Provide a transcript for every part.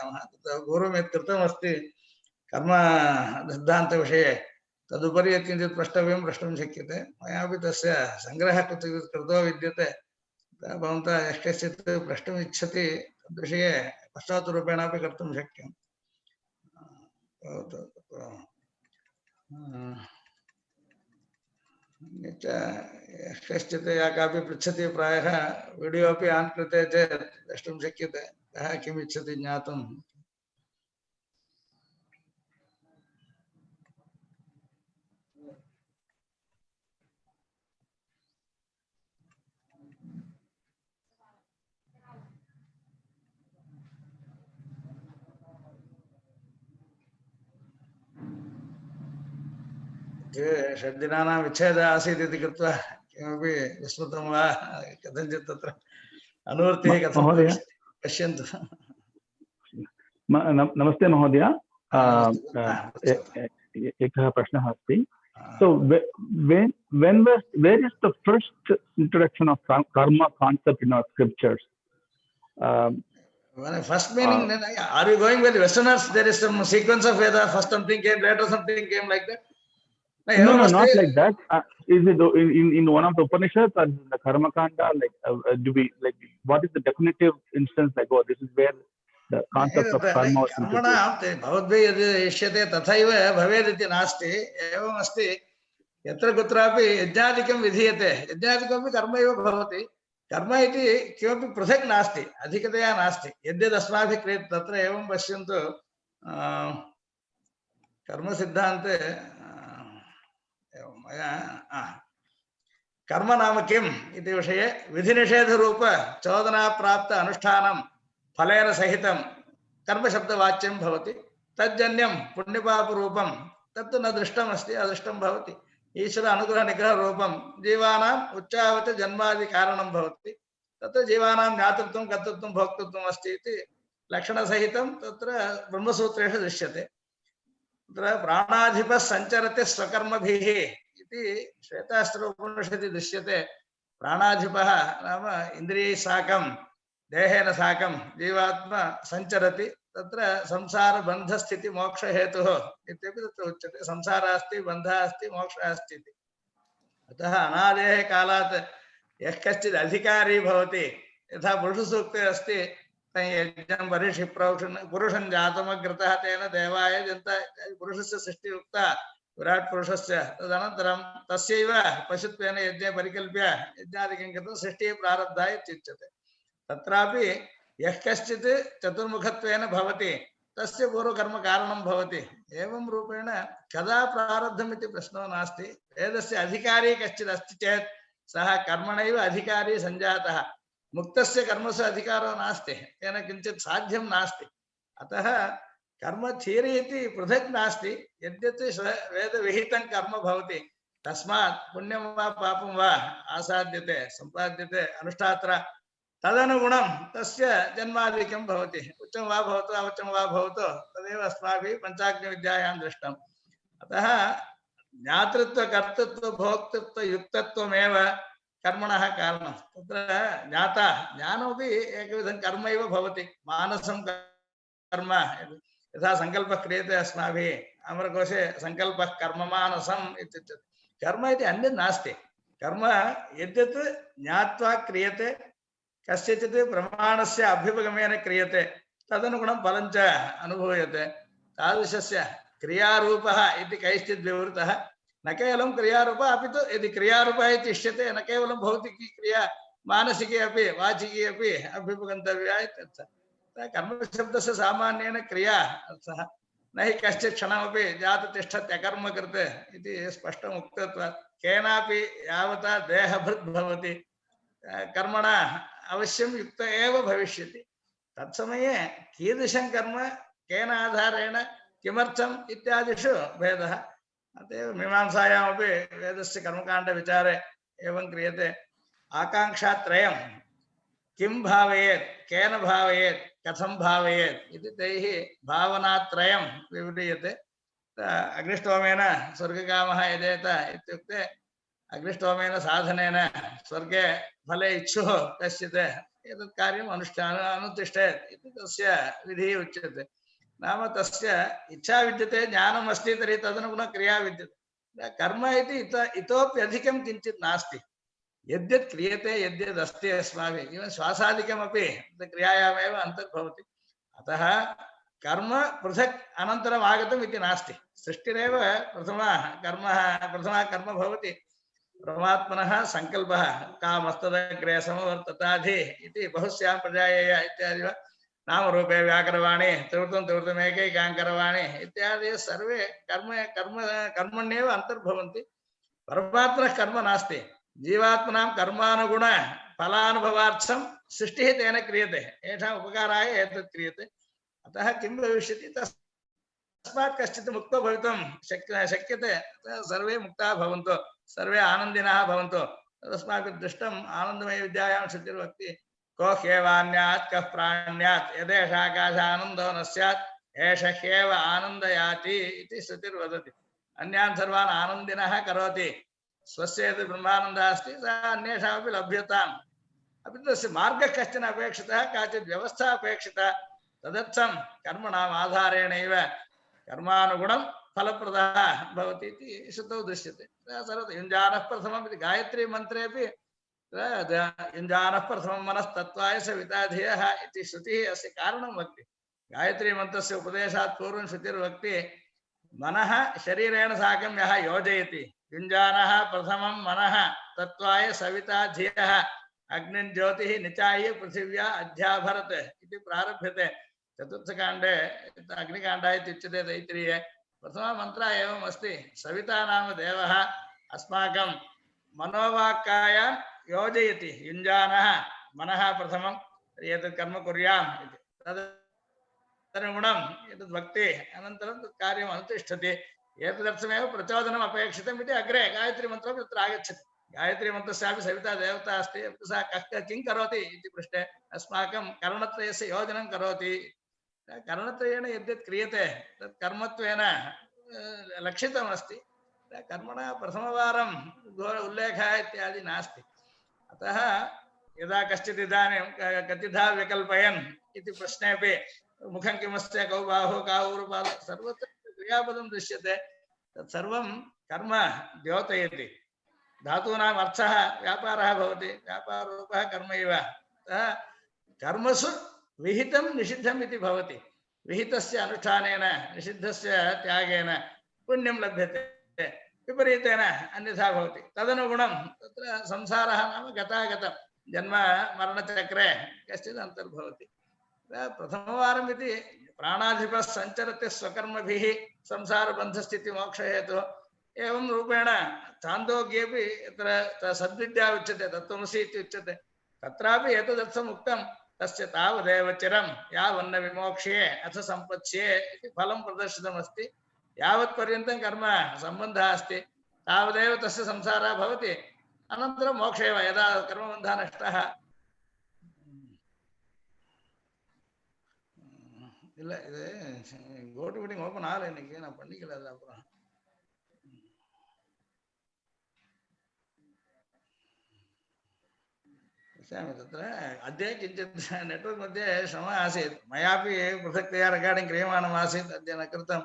वदामः तत् पूर्वं यत् कृतमस्ति कर्म सिद्धान्तविषये तदुपरि यत् किञ्चित् प्रष्टव्यं प्रष्टुं शक्यते मयापि तस्य सङ्ग्रहः कृतो विद्यते भवन्तः यः कश्चित् प्रष्टुम् इच्छति तद्विषये पश्चात्रूपेणापि कर्तुं शक्यम् कश्चित् या कापि पृच्छति प्रायः वीडियो अपि आन् कृते चेत् द्रष्टुं शक्यते कः किम् इच्छति ज्ञातुम् षड्दिनानां विच्छेदः आसीत् इति कृत्वा किमपि विस्मृतं वा कथञ्चित् तत्र अनुवृत्तिः कथं भविष्यति पश्यन्तु नमस्ते महोदय एकः प्रश्नः अस्ति so where is the first introduction of karma concept in our scriptures first meaning are you going with westerners there is some sequence of Vedas first something came later something came like that no not like that is it in one of the Upanishads or the Karma Kanda like do we like what is the definitive instance like oh this is where the concept of karma was introduced भवद्भिः यद् इष्यते तथैव भवेत् इति नास्ति एवम् अस्ति यत्र कुत्रापि यज्ञादिकं विधीयते यज्ञादिकमपि कर्म एव भवति कर्म इति किमपि पृथक् नास्ति अधिकतया नास्ति यद्यद् अस्माभिः क्रियते तत्र एवं पश्यन्तु कर्मसिद्धान्ते कर्म नाम किम् इति विषये विधिनिषेधरूप चोदनाप्राप्त अनुष्ठानं फलेन सहितं कर्मशब्दवाच्यं भवति तज्जन्यं पुण्यपापरूपं तत्तु न दृष्टम् अस्ति अदृष्टं भवति ईश्वर अनुग्रह निग्रह रूपं जीवानाम् उच्चावत जन्मादि कारणं भवति तत्र जीवानां ज्ञातृत्वं कर्तृत्वं भोक्तृत्वम् अस्ति इति लक्षणसहितं तत्र ब्रह्मसूत्रेषु दृश्यते तत्र प्राणाधिपः सञ्चरति स्वकर्मभिः इति श्वेतास्त्रोपनिषदि दृश्यते प्राणाधिपः नाम इन्द्रियैः साकं देहेन साकं जीवात्मा सञ्चरति तत्र संसारबन्धस्थिति मोक्षहेतुः इत्यपि तत्र उच्यते संसारः अस्ति बन्धः अस्ति मोक्षः अस्ति इति अतः अनादेः कालात् यः कश्चित् अधिकारी भवति यथा पुरुषसूक्ते अस्ति यज्ञं बर्हिषि पुरुषं जातमग्रतः तेन देवाय जनता पुरुषस्य सृष्टिः उक्ता विराट् पुरुषस्य तदनन्तरं तस्यैव पशुत्वेन यज्ञे परिकल्प्य यज्ञादिकं कृत्वा सृष्टिः प्रारब्धा इत्युच्यते तत्रापि यः कश्चित् चतुर्मुखत्वेन भवति तस्य पूर्वकर्म कारणं भवति एवं रूपेण कदा प्रारब्धम् इति प्रश्नो नास्ति वेदस्य अधिकारी कश्चित् अस्ति चेत् सः कर्मणैव अधिकारी सञ्जातः मुक्तस्य कर्मसु अधिकारो नास्ति तेन किञ्चित् साध्यं नास्ति अतः कर्म थीरी इति पृथक् नास्ति यद्यत् वेदविहितं कर्म भवति तस्मात् पुण्यं वा पापं वा आसाद्यते सम्पाद्यते अनुष्ठात्र तदनुगुणं तस्य जन्मादिकं भवति उच्चं वा भवतु अवच्चं वा भवतु तदेव अस्माभिः पञ्चाग्निविद्यायां दृष्टम् अतः ज्ञातृत्व कर्तृत्व भोक्तृत्व युक्तत्वमेव कर्मणः कारणं तत्र ज्ञाता ज्ञानमपि एकविधं कर्म एव भवति मानसं कर्म यथा सङ्कल्पः क्रियते अस्माभिः अमरकोशे सङ्कल्पः कर्ममानसम् इत्युच्यते कर्म इति अन्यत् नास्ति कर्म यद्यत् ज्ञात्वा क्रियते कस्यचित् प्रमाणस्य अभ्युपगमेन क्रियते तदनुगुणं फलं च अनुभूयते तादृशस्य क्रियारूपः इति कैश्चित् विवृतः न केवलं क्रियारूपः अपि तु यदि क्रियारूपः इति इष्यते न केवलं भौतिकी क्रिया मानसिकी अपि वाचिकी अपि अभ्युपगन्तव्या इत्यर्थः कर्मशब्दस्य सामान्येन क्रिया अर्थः न हि कश्चित् क्षणमपि जाततिष्ठत्यकर्म कृते इति स्पष्टम् उक्तत्वात् केनापि यावता देहभृत् भवति कर्मणा अवश्यं युक्त एव भविष्यति तत्समये कीदृशं कर्म केन आधारेण किमर्थम् इत्यादिषु भेदः अतएव मीमांसायामपि वेदस्य कर्मकाण्डविचारे एवं क्रियते आकाङ्क्षात्रयं किं भावयेत् केन भावयेत् कथं भावयेत् इति तैः भावनात्रयं विव्रियते अग्निष्टोमेन स्वर्गकामः यजेत इत्युक्ते अग्निष्टोमेन साधनेन स्वर्गे फले इच्छुः कश्चित् एतत् कार्यम् अनुतिष्ठेत् इति तस्य विधिः उच्यते। नाम तस्य इच्छा विद्यते, ज्ञानम् अस्ति, तर्हि तदनुगुणं क्रिया विद्यते। कर्म इति इतोपि अधिकं किञ्चित् नास्ति। यद्यत् क्रियते, यद्यद् अस्ति अस्माभिः, इवन् श्वासादिकमपि क्रियायामेव अन्तर्भवति। अतः कर्म पृथक् अनन्तरम् आगतम् इति नास्ति। सृष्टिरेव प्रथमा कर्म भवति। परमात्मनः सङ्कल्पः कामस्तदग्रे समवर्तताधि इति बहुस्यां प्रजायेय इत्यादि वा, नामरूपे व्याकरवाणी त्रिवृतमेकैकाङ्करवाणी इत्यादि सर्वे कर्मण्येव अन्तर्भवन्ति। परमात्मनः कर्म नास्ति। जीवात्मनां कर्मानुगुण फलानुभवार्थं सृष्टिः तेन क्रियते, येषाम् उपकाराय एतत् क्रियते। अतः किं भविष्यति, तस्मात् कश्चित् मुक्तो भवितुं शक्यते। सर्वे मुक्ताः भवन्तु, सर्वे आनन्दिनः भवन्तु। तदस्माभिः दृष्टम् आनन्दमय विद्यायां श्रुतिर्वक्ति, को ह्येवान्यात् कः प्राण्यात् यदेष आकाशानन्दो न स्यात् एष ह्येव आनन्दयाति इति श्रुतिर्वदति। अन्यान् सर्वान् आनन्दिनः करोति, स्वस्य यद् ब्रह्मानन्दः अस्ति सः अन्येषामपि लभ्यताम्। अपि तस्य मार्गः कश्चन अपेक्षितः, काचित् व्यवस्था अपेक्षिता। तदर्थं कर्मणाम् आधारेणैव कर्मानुगुणं फलप्रदः भवति इति श्रुतौ दृश्यते। युञ्जानः प्रथमम् इति गायत्री मन्त्रेपि युञ्जानः प्रथमं मनस्तत्त्वाय सविता धियः इति श्रुतिः अस्य कारणं वक्ति। गायत्री मन्त्रस्य उपदेशात् पूर्वं श्रुतिर्वक्ति, मनः शरीरेण साकं यः योजयति, युञ्जानः प्रथमं मनः तत्त्वाय सविता धियः अग्निं ज्योतिः निचाय्य पृथिव्या अध्याभरत् इति प्रारभ्यते। चतुर्थकाण्डे अग्निकाण्डः इति उच्यते तैत्तिरीये। प्रथमः मन्त्रः एवम् अस्ति, सविता नाम देवः अस्माकं मनोवाक्कायान् योजयति। युञ्जानः मनः प्रथमं एतत् कर्म कुर्याम् इति, तदनुगुणम् एतद् भक्ति अनन्तरं तत् कार्यम् अनुतिष्ठति। एतदर्थमेव प्रचोदनम् अपेक्षितम् इति अग्रे गायत्री मन्त्रं तत्र आगच्छति। गायत्री मन्त्रस्यापि सविता देवता अस्ति। सा किं करोति इति पृष्टे अस्माकं करणत्रयस्य योजनं करोति। करणत्रयेण यद्यत् क्रियते तत् कर्मत्वेन लक्षितमस्ति। कर्मणः प्रथमवारम् उल्लेखः इत्यादि नास्ति। अतः यदा कश्चित् इदानीं कतिधा विकल्पयन् इति प्रश्नेपि मुखं किमस्य कौ बाहु का ऊरुपाद सर्वत्र क्रियापदं दृश्यते। तत्सर्वं कर्म द्योतयति। धातूनाम् अर्थः व्यापारः भवति, व्यापाररूपः कर्मैव। अतः कर्मसु विहितं निषिद्धम् इति भवति। विहितस्य अनुष्ठानेन निषिद्धस्य त्यागेन पुण्यं लभ्यते, विपरीतेन अन्यथा भवति। तदनुगुणं तत्र संसारः नाम गतागतं जन्म मरणचक्रे कश्चित् अन्तर्भवति। प्रथमवारम् इति प्राणाधिपः सञ्चरति स्वकर्मभिः संसारबन्धस्थितिमोक्षहेतुः। एवं रूपेण छान्दोग्येपि यत्र सद्विद्या उच्यते, तत्त्वमसि इति उच्यते। तत्रापि एतदर्थम् उक्तं, तस्य तावदेव चिरं यावन्न विमोक्ष्ये अथ सम्पत्स्ये इति फलं प्रदर्शितमस्ति। यावत्पर्यन्तं कर्म सम्बन्धः अस्ति तावदेव तस्य संसारः भवति। अनन्तरं मोक्षः एव, यदा कर्मबन्धः नष्टः। இல்லை, இது கோட்டு மீட்டிங் ஓப்பன் ஆகலை இன்னைக்கு, நான் பண்ணிக்கல. அது அப்புறம் पश्यामि। तत्र अद्य किञ्चित् नेट्वर्क् मध्ये श्रमः आसीत्। मयापि पृथक्तया रेकार्डिङ्ग् क्रियमाणम् आसीत्, अद्य न कृतं।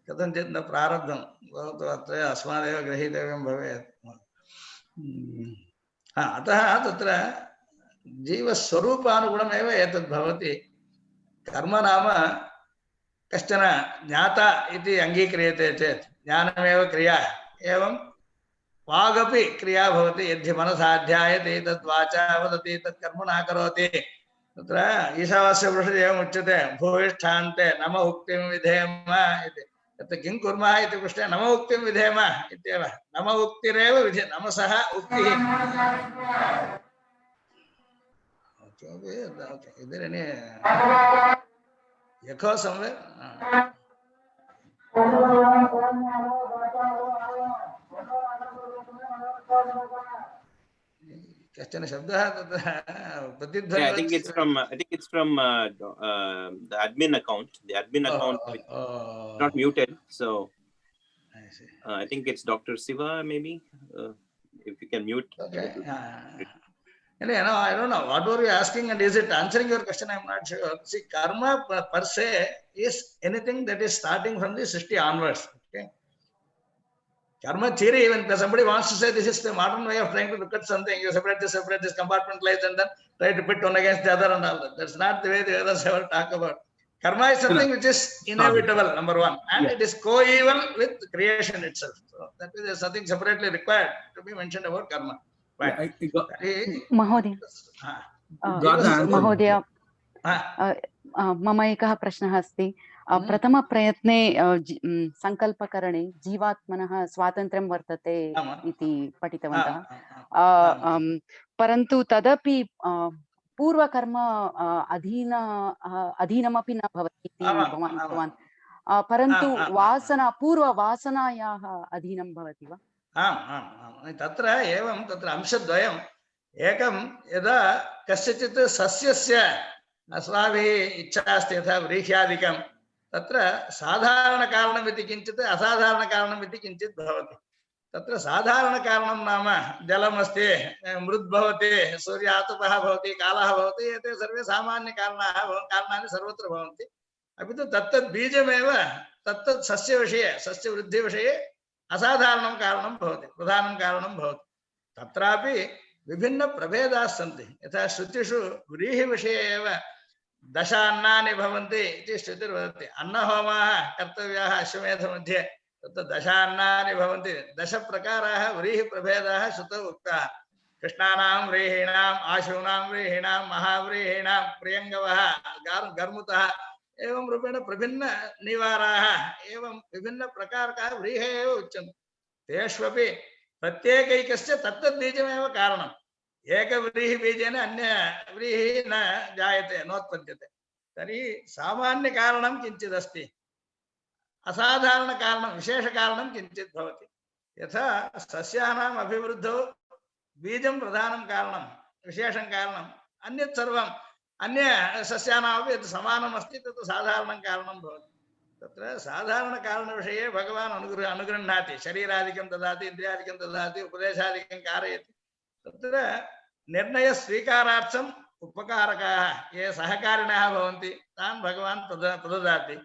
कथञ्चित् न प्रारब्धं। भवतु अत्र अस्मादेव गृहीतव्यं भवेत्। अतः तत्र जीवस्वरूपानुगुणमेव एतद् भवति। कर्म नाम कश्चन ज्ञाता इति अङ्गीक्रियते चेत् ज्ञानमेव क्रिया। एवं वागपि क्रिया भवति। यद्धि मनसा ध्यायते तद् वाचा वदति तत् कर्मणा करोति। तत्र ईशावास्यपुरुषे एवम् उच्यते, भूयिष्ठान्ते नम उक्तिं विधेम इति। तत् किं कुर्मः इति पृष्टे नम उक्तिं विधेम इत्येव। नम उक्तिरेव विधि, नमसः उक्तिः। Is there any echo somewhere? कश्चन शब्दः तत्र प्रतिध्वनिः। I think it's from the admin account. The admin account not muted, so I think it's Dr. Siva maybe. If you can mute. Okay. No, I don't know. What were you asking and is it answering your question? I'm not sure. See, karma per se is anything that is starting from the Srishti onwards. Okay. Karma theory, when somebody wants to say this is the modern way of trying to look at something, you separate this, compartmentalize, and then try to pit one against the other and all that. That's not the way the others ever talk about. Karma is something which is inevitable, number one, and it is coeval with creation itself. So that is, there's nothing separately required to be mentioned about karma. Right. महोदय महोदय मम एकः प्रश्नः अस्ति प्रथमप्रयत्ने सङ्कल्पकरणे जीवात्मनः स्वातन्त्र्यं वर्तते इति पठितवन्तः परन्तु तदपि पूर्वकर्म अधीनमपि न भवति इति भवान् उक्तवान् परन्तु वासना पूर्ववासनायाः अधीनं भवति वा? आम् आम् आम् तत्र एवं तत्र अंशद्वयम् एकं यदा कस्यचित् सस्यस्य अस्माभिः इच्छा अस्ति यथा व्रीह्यादिकं तत्र साधारणकारणमिति किञ्चित् असाधारणकारणमिति किञ्चित् भवति तत्र साधारणकारणं नाम जलमस्ति मृद्भवति सूर्यातपः भवति कालः भवति एते सर्वे सामान्यकारणानि सर्वत्र भवन्ति अपि तु तत्तद् बीजमेव तत्तत् सस्यविषये सस्यवृद्धिविषये असाधारणं कारणं भवति प्रधानं कारणं भवति तत्रापि विभिन्न प्रभेदाः सन्ति यथा श्रुतिषु व्रीहिविषये एव दश अन्नानि भवन्ति इति श्रुतिर्वदति अन्नहोमाः कर्तव्याः अश्वमेधमध्ये तत्र दश अन्नानि भवन्ति दश प्रकाराः व्रीहिप्रभेदाः श्रुतौ उक्ताः कृष्णानां व्रीहीणाम् आशूनां व्रीहीणां महाव्रीहीणां प्रियङ्गवः गर्मुतः एवं रूपेण प्रभिन्न निवाराः एवं विभिन्न प्रकारकाः व्रीहे एव उच्यन्ते तेष्वपि प्रत्येकैकस्य तत्तद्बीजमेव कारणम् एकव्रीहिबीजेन अन्य व्रीहिः न जायते नोत्पद्यते तर्हि सामान्यकारणं किञ्चिदस्ति असाधारणकारणं विशेषकारणं किञ्चित् भवति यथा सस्यानाम् अभिवृद्धौ बीजं प्रधानं कारणं विशेषं कारणम् अन्यत् सर्वम् अन्य सस्यानामपि यत् समानम् अस्ति तत् साधारणं कारणं भवति तत्र साधारणकारणविषये भगवान् अनुगृह्णाति शरीरादिकं ददाति इन्द्रियादिकं ददाति उपदेशादिकं कारयति तत्र निर्णयस्वीकारार्थम् उपकारकाः ये सहकारिणः भवन्ति तान् भगवान् प्रददाति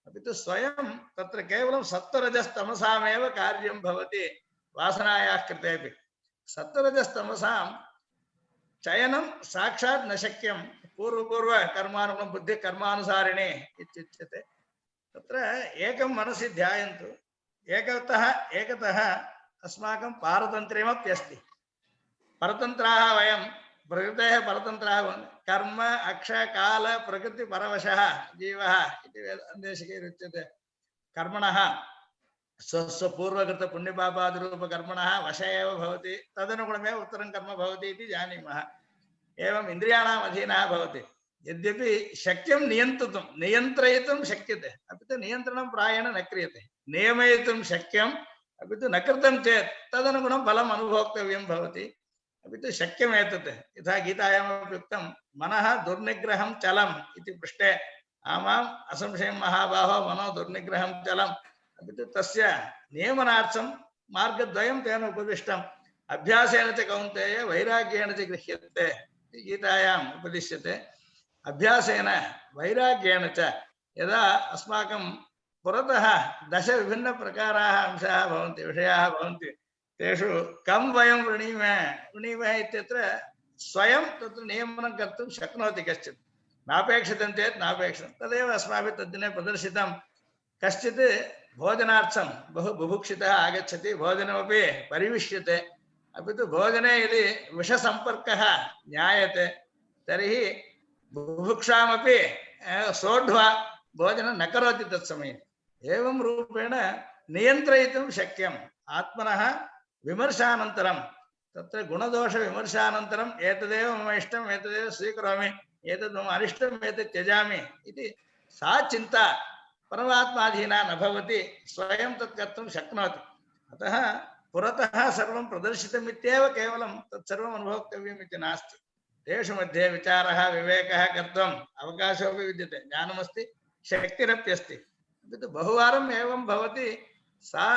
अपि तु स्वयं तत्र केवलं सत्त्वरजस्तमसामेव कार्यं भवति वासनायाः कृतेपि सत्त्वरजस्तमसां चयनं साक्षात् न शक्यं पूर्व कर्मानुगुणं बुद्धि कर्मानुसारिणी इत्युच्यते तत्र एकं मनसि ध्यायन्तु एकतः अस्माकं पारतन्त्र्यमप्यस्ति परतन्त्राः वयं प्रकृतेः परतन्त्राः कर्म अक्ष काल प्रकृति परवशः जीवः इति वेदान्तेशिकैरुच्यते कर्मणः स्वपूर्वकृत पुण्यपापादिरूपकर्मणः वश एव भवति तदनुगुणमेव उत्तरं कर्म भवति इति जानीमः एवं इन्द्रियाणाम् अधीनः भवति यद्यपि शक्यं नियन्त्रयितुं शक्यते अपि तु नियन्त्रणं प्रायेण न क्रियते नियमयितुं शक्यम् अपि तु न कृतं चेत् तदनुगुणं फलम् अनुभोक्तव्यं भवति अपि तु शक्यम् एतत् यथा गीतायामपि उक्तं मनः दुर्निग्रहं चलम् इति पृष्टे आमाम् असंशयं महाबाहो मनो दुर्निग्रहं चलम् अपि तु तस्य नियमनार्थं मार्गद्वयं तेन उपदिष्टम् अभ्यासेन च कौन्तेय वैराग्येण च गृह्यते गीतायाम् उपदिश्यते अभ्यासेन वैराग्येण च यदा अस्माकं पुरतः दश विभिन्नप्रकाराः अंशाः भवन्ति विषयाः भवन्ति तेषु कं वयं वृणीमः इत्यत्र स्वयं तत्र नियमनं कर्तुं शक्नोति कश्चित् नापेक्षितं चेत् नापेक्षितं तदेव अस्माभिः तद्दिने प्रदर्शितं कश्चित् भोजनार्थं बहु बुभुक्षितः आगच्छति भोजनमपि परिविश्यते अपि तु भोजने यदि विषसम्पर्कः ज्ञायते तर्हि बुभुक्षामपि सोढ्वा भोजनं न करोति तत्समये एवं रूपेण नियन्त्रयितुं शक्यम् आत्मनः विमर्शानन्तरं तत्र गुणदोषविमर्शानन्तरम् एतदेव मम इष्टम् एतदेव स्वीकरोमि एतद् मम अनिष्टम् एतत् त्यजामि इति सा चिन्ता परमात्माधीना न भवति स्वयं तत् कर्तुं शक्नोति अतः पुरतः सर्वं प्रदर्शितमित्येव केवलं तत्सर्वम् अनुभोक्तव्यम् इति नास्ति तेषु मध्ये विचारः विवेकः कर्तुम् अवकाशोऽपि विद्यते ज्ञानमस्ति शक्तिरप्यस्ति किन्तु बहुवारम् एवं भवति सा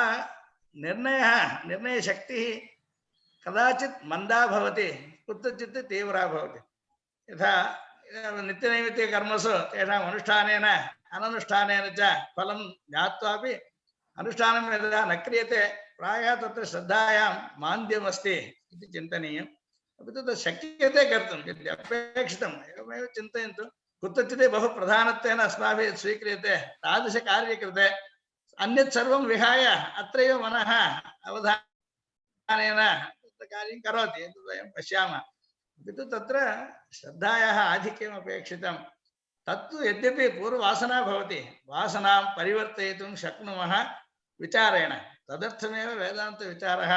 निर्णयशक्तिः कदाचित् मन्दा भवति कुत्रचित् तीव्रा भवति। यथा नित्यनैमित्तिककर्मसु तेषाम् अनुष्ठानेन अननुष्ठानेन च फलं ज्ञात्वापि अनुष्ठानं यदा न क्रियते प्रायः तत्र श्रद्धायां मान्द्यमस्ति इति चिन्तनीयम्। अपि तु तत् शक्यते कर्तुं यद् अपेक्षितम् एवमेव चिन्तयन्तु। कुत्रचित् बहु प्रधानत्वेन अस्माभिः स्वीक्रियते तादृशकार्ये कृते अन्यत् सर्वं विहाय अत्रैव मनः अवधानेन कार्यं करोति, एतद् वयं पश्यामः। अपि तु तत्र श्रद्धायाः आधिक्यम् अपेक्षितं। तत्तु यद्यपि पूर्ववासना भवति, वासनां परिवर्तयितुं शक्नुमः विचारेण। तदर्थमेव वेदान्तविचारः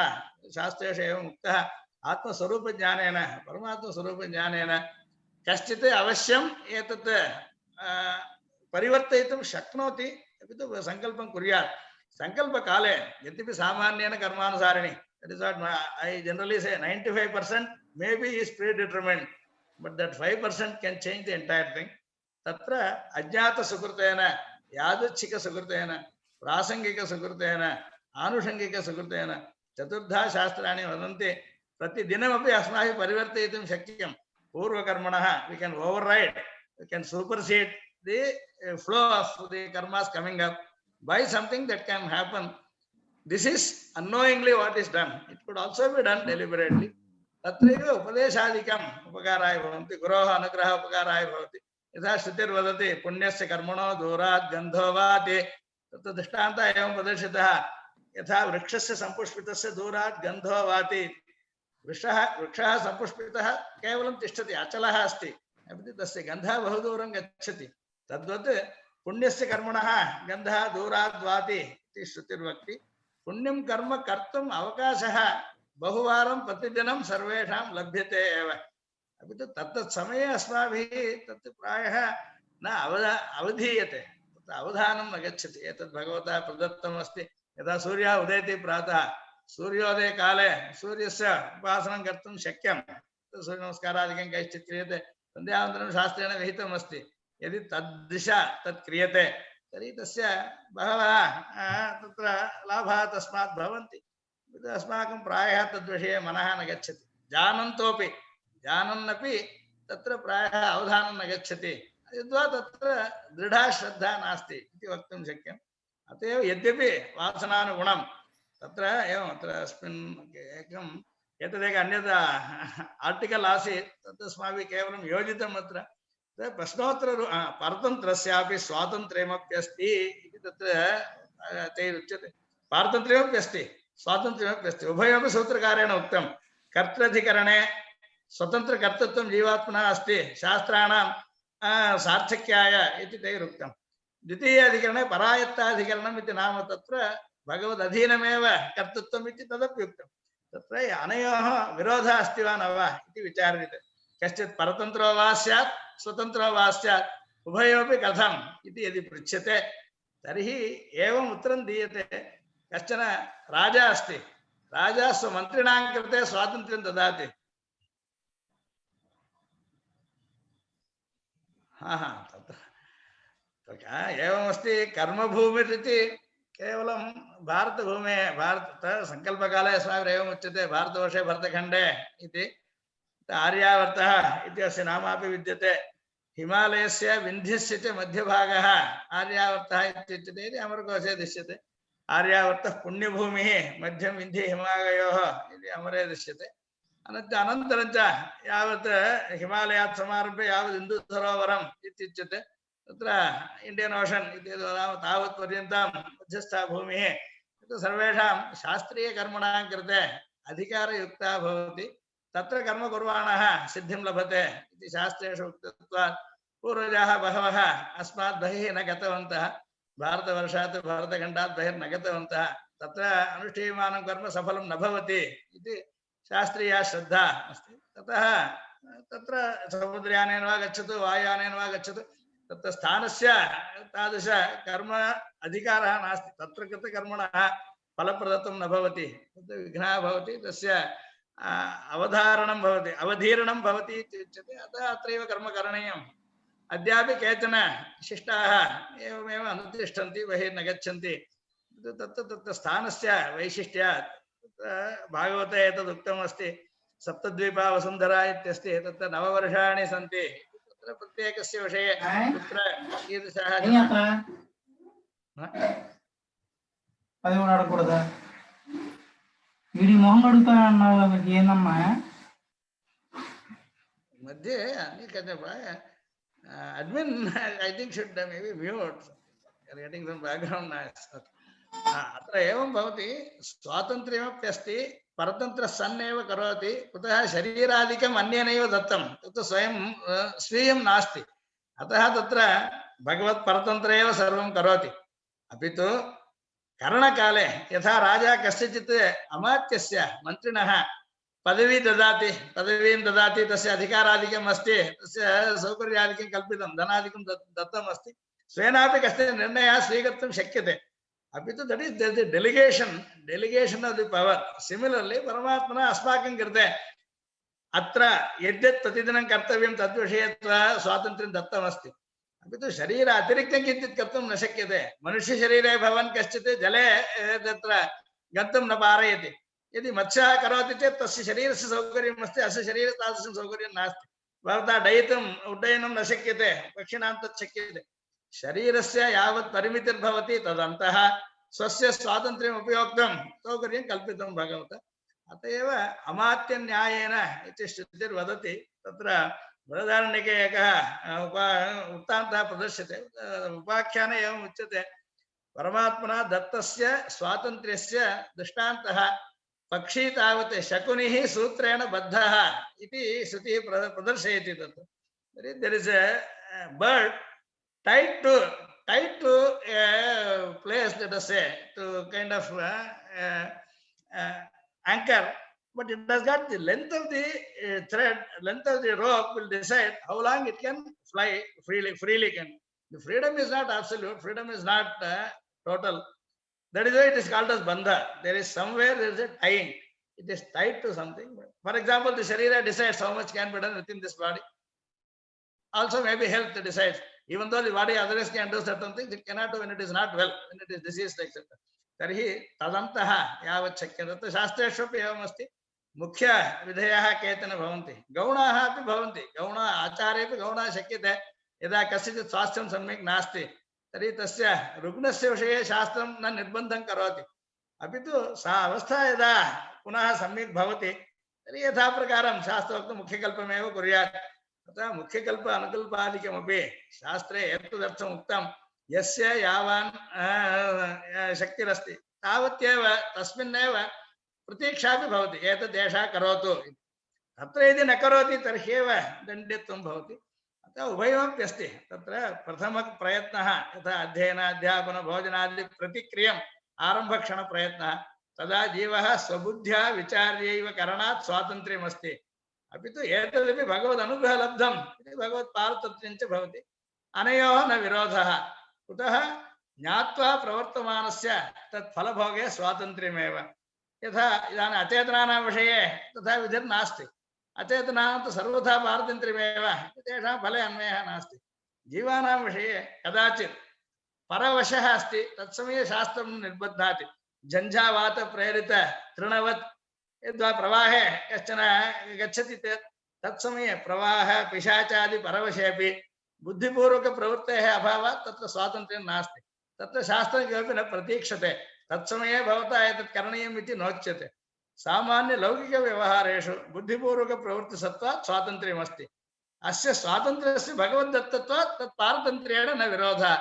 शास्त्रेषु एवम् उक्तः। आत्मस्वरूपज्ञानेन परमात्मस्वरूपज्ञानेन कश्चित् अवश्यम् एतत् परिवर्तयितुं शक्नोति, अपि तु सङ्कल्पं कुर्यात्। सङ्कल्पकाले यद्यपि सामान्येन कर्मानुसारिणी, that is what I generally say, 95% maybe is predetermined, but that 5% can change the entire thing. तत्र अज्ञातसुकृतेन, यादृच्छिकसुकृतेन, प्रासङ्गिकसुकृतेन, आनुषङ्गिकसुकृतेन चतुर्धा शास्त्राणि वदन्ति। प्रतिदिनमपि अस्माभिः परिवर्तयितुं शक्यं। पूर्वकर्मणः we can override, we can supersede the flow of the karmas coming up by something that can happen. This is unknowingly what is done. It could also be done deliberately. तत्रैव उपदेशादिकम् उपकाराय भवन्ति, गुरोः अनुग्रहः उपकाराय भवति। यथा श्रुतिर्वदति पुण्यस्य कर्मणो दूरात् गन्धो वाति, तत्र दृष्टान्तः एवं प्रदर्शितः। यथा वृक्षस्य सम्पुष्पितस्य दूरात् गन्धो वाति। वृक्षः सम्पुष्पितः केवलं तिष्ठति, अचलः अस्ति, अपि तस्य गन्धः बहु दूरं गच्छति। तद्वत् पुण्यस्य कर्मणः गन्धः दूरात् वाति इति श्रुतिर्वक्ति। पुण्यं कर्म कर्तुम् अवकाशः बहुवारं प्रतिदिनं सर्वेषां लभ्यते एव। अपि तु तत्तत् समये अस्माभिः तत् प्रायः न अवधीयते, तत् अवधानं न गच्छति। एतद् भगवतः प्रदत्तमस्ति। यदा सूर्यः उदेति प्रातः, सूर्योदयकाले सूर्यस्य उपासनं कर्तुं शक्यं। सूर्यनमस्कारादिकं कैश्चित् क्रियते, सन्ध्यावन्दनं शास्त्रेण विहितमस्ति। यदि तद्दिशा तत् क्रियते तर्हि तस्य बहवः तत्र लाभाः तस्मात् भवन्ति। अस्माकं प्रायः तद्विषये मनः न गच्छति। जानन्तोपि, जानन्नपि तत्र प्रायः अवधानं न गच्छति। यद्वा तत्र दृढा श्रद्धा नास्ति इति वक्तुं शक्यम्। अत एव यद्यपि वासनानुगुणं तत्र एवम् अत्र अस्मिन् एकम् एतदेक अन्यत् आर्टिकल् आसीत्, तत् अस्माभिः केवलं योजितम्। अत्र प्रश्नोत्तर परतन्त्रस्यापि स्वातन्त्र्यमप्यस्ति इति तत्र तैरुच्यते। पारतन्त्र्यमप्यस्ति, स्वातन्त्र्यमप्यस्ति, उभयमपि सूत्रकारेण उक्तं। कर्तृधिकरणे स्वतन्त्रकर्तृत्वं जीवात्मनः अस्ति शास्त्राणां सार्थक्याय इति तैरुक्तं। द्वितीयाधिकरणे परायत्ताधिकरणम् इति नाम, तत्र भगवदधीनमेव कर्तृत्वम् इति तदपि उक्तं। तत्र अनयोः विरोधः अस्ति वा न वा इति विचार्यते। कश्चित् परतन्त्रो वा स्यात् स्वतन्त्रो वा स्यात्, उभयोपि कथम् इति यदि पृच्छ्यते तर्हि एवम् उत्तरं दीयते। कश्चन राजा अस्ति, राजा स्वमन्त्रिणां कृते स्वातन्त्र्यं ददाति। एवमस्ति। कर्मभूमिरिति केवलं भारतभूमेः, भारत सङ्कल्पकाले अस्माभिः एवम् उच्यते, भारतवर्षे भरतखण्डे इति। आर्यावर्तः इति अस्य नामापि विद्यते। हिमालयस्य विन्ध्यस्य च मध्यभागः आर्यावर्तः इत्युच्यते इति अमरकोशे दृश्यते। आर्यावर्तः पुण्यभूमिः, मध्यं विन्ध्य हिमालयोः इति अमरे दृश्यते। अनन्तरं च यावत् हिमालयात् समारभ्य यावत् इन्दुसरोवरम् इत्युच्यते, तत्र इण्डियन् ओशन् इति वदामः, तावत् पर्यन्तं मध्यस्था भूमिः। सर्वेषां शास्त्रीयकर्मणां कृते अधिकारयुक्ता भवति। तत्र कर्म कुर्वाणः सिद्धिं लभते इति शास्त्रेषु उक्तत्वात् पूर्वजाः बहवः अस्मात् बहिः न गतवन्तः, भारतवर्षात् भारतखण्डात् बहिर्न गतवन्तः। तत्र अनुष्ठीयमानं कर्म सफलं न भवति इति शास्त्रीया श्रद्धा अस्ति। ततः तत्र समुद्रयानेन वा गच्छतु, वायुयानेन वा गच्छतु, तत्र स्थानस्य तादृश कर्म अधिकारः नास्ति। तत्र कृतकर्मणः फलप्रदत्तं न भवति, तत्र विघ्नः भवति, तस्य अवधारणं भवति, अवधीरणं भवति इत्युच्यते। अतः अत्रैव कर्म करणीयम्। अद्यापि केचन शिष्टाः एवमेव अनुतिष्ठन्ति, बहिर्न गच्छन्ति। तत्र स्थानस्य वैशिष्ट्यात् भागवते एतदुक्तमस्ति। सप्तद्वीपा वसुन्धरा इत्यस्ति तत्र 9 वर्षाणि सन्ति तत्र प्रत्येकस्य विषये कुत्र कीदृशः जनाः అది కూడా అడగకూడదా వీడి మొహం అడుగుతా అన్నావు ఏందమ్మా मध्ये अनेक admin I think should maybe mute getting some background noise अत्र एवं भवति स्वातन्त्र्यमप्यस्ति परतन्त्र सन् एव करोति कुतः शरीरादिकम् अन्येनैव दत्तं तत् स्वयं स्वीयं नास्ति अतः तत्र भगवत् परतन्त्र एव सर्वं करोति अपि तु करणकाले यथा राजा कस्यचित् अमात्यस्य मन्त्रिणः पदवीं ददाति तस्य अधिकारादिकम् अस्ति तस्य सौकर्यादिकं कल्पितं धनादिकं दत्तम् अस्ति स्वेनापि कश्चन निर्णयः स्वीकर्तुं शक्यते अपि तु that is the delegation of the power similarly परमात्मना अस्माकं कृते अत्र यद्यत् प्रतिदिनं कर्तव्यं तद्विषये स्वातन्त्र्यं दत्तमस्ति अपि तु शरीर अतिरिक्तं किञ्चित् कर्तुं न शक्यते मनुष्यशरीरे भवन् कश्चित् जले तत्र गन्तुं न पारयति यदि मत्स्यः करोति चेत् तस्य शरीरस्य सौकर्यम् अस्ति अस्य शरीरे तादृशं सौकर्यं नास्ति भवता डयितुम् उड्डयनं न शक्यते पक्षिणां तत् शक्यते शरीरस्य यावत् परिमितिर्भवति तदन्तः स्वस्य स्वातन्त्र्यम् उपयोक्तुं सौकर्यं कल्पितं भगवता अत एव अमात्यन्यायेन इति श्रुतिर्वदति तत्र बृहदारण्यके एकः वृत्तान्तः प्रदर्श्यते उपाख्याने एवम् उच्यते परमात्मना दत्तस्य स्वातन्त्र्यस्य दृष्टान्तः पक्षी तावत् शकुनिः सूत्रेण बद्धः इति श्रुतिः प्रदर्शयति तत् there is a bird tied to a place, let us say, to kind of anchor, but it has got the length of the thread, length of the rope will decide how long it can fly freely can. The freedom is not absolute, freedom is not total. That is why it is called as bandha. There is somewhere there is a tying. It is tied to something. For example, the sharira decides how much can be done within this body. Also maybe health decides. Even though the body otherwise can do certain things, it cannot do when it is not well, when it is diseased, etc. तर्हि तदन्तः यावत् शक्यते तत्र शास्त्रेष्वपि एवमस्ति मुख्य विधयः केचन भवन्ति गौणाः अपि भवन्ति गौण आचारेपि गौणः शक्यते यदा कस्यचित् स्वास्थ्यं सम्यक् नास्ति तर्हि तस्य रुग्णस्य विषये शास्त्रं न निर्बन्धं करोति अपि तु सा अवस्था यदा पुनः सम्यक् भवति तर्हि यथा प्रकारं शास्त्रोक्तं मुख्यकल्पमेव कुर्यात् अतः मुख्यकल्प अनुकल्पादिकमपि शास्त्रे एतदर्थम् उक्तं यस्य यावान् शक्तिरस्ति तावत्येव तस्मिन्नेव प्रतीक्षापि भवति एतद् एषः करोतु तत्र यदि न करोति तर्ह्येव दण्डित्वं भवति अतः उभयमपि अस्ति तत्र प्रथमप्रयत्नः यथा अध्ययन अध्यापन भोजनादि प्रतिक्रियम् आरम्भक्षणप्रयत्नः तदा जीवः स्वबुद्ध्या विचार्यैव करणात् स्वातन्त्र्यमस्ति अपि तु एतदपि भगवदनुग्रहः लब्धम् इति भगवत्पारतत्र्यं च भवति अनयोः न विरोधः कुतः ज्ञात्वा प्रवर्तमानस्य तत् फलभोगे स्वातन्त्र्यमेव यथा इदानीम् अचेतनानां विषये तथा विधिर्नास्ति अचेतनानां तु सर्वथा पारतन्त्र्यमेव तेषां फले अन्वयः नास्ति जीवानां विषये कदाचित् परवशः अस्ति तत्समये शास्त्रं निर्बध्नाति झञ्झावात प्रेरित तृणवत् यद्वा प्रवाहे कश्चन गच्छति चेत् तत्समये प्रवाह पिशाचादि परवशेऽपि बुद्धिपूर्वक प्रवृत्तेः अभावात् तत्र स्वातन्त्र्यं नास्ति तत्र शास्त्रं किमपि न प्रतीक्षते तत्समये भवता एतत् करणीयम् इति नोच्यते सामान्य लौकिक व्यवहारेषु बुद्धिपूर्वक प्रवृत्तिसत्त्वात् स्वातन्त्र्यमस्ति अस्य स्वातन्त्र्यस्य भगवद्दत्तत्वात् तत् पारतन्त्र्येण न विरोधः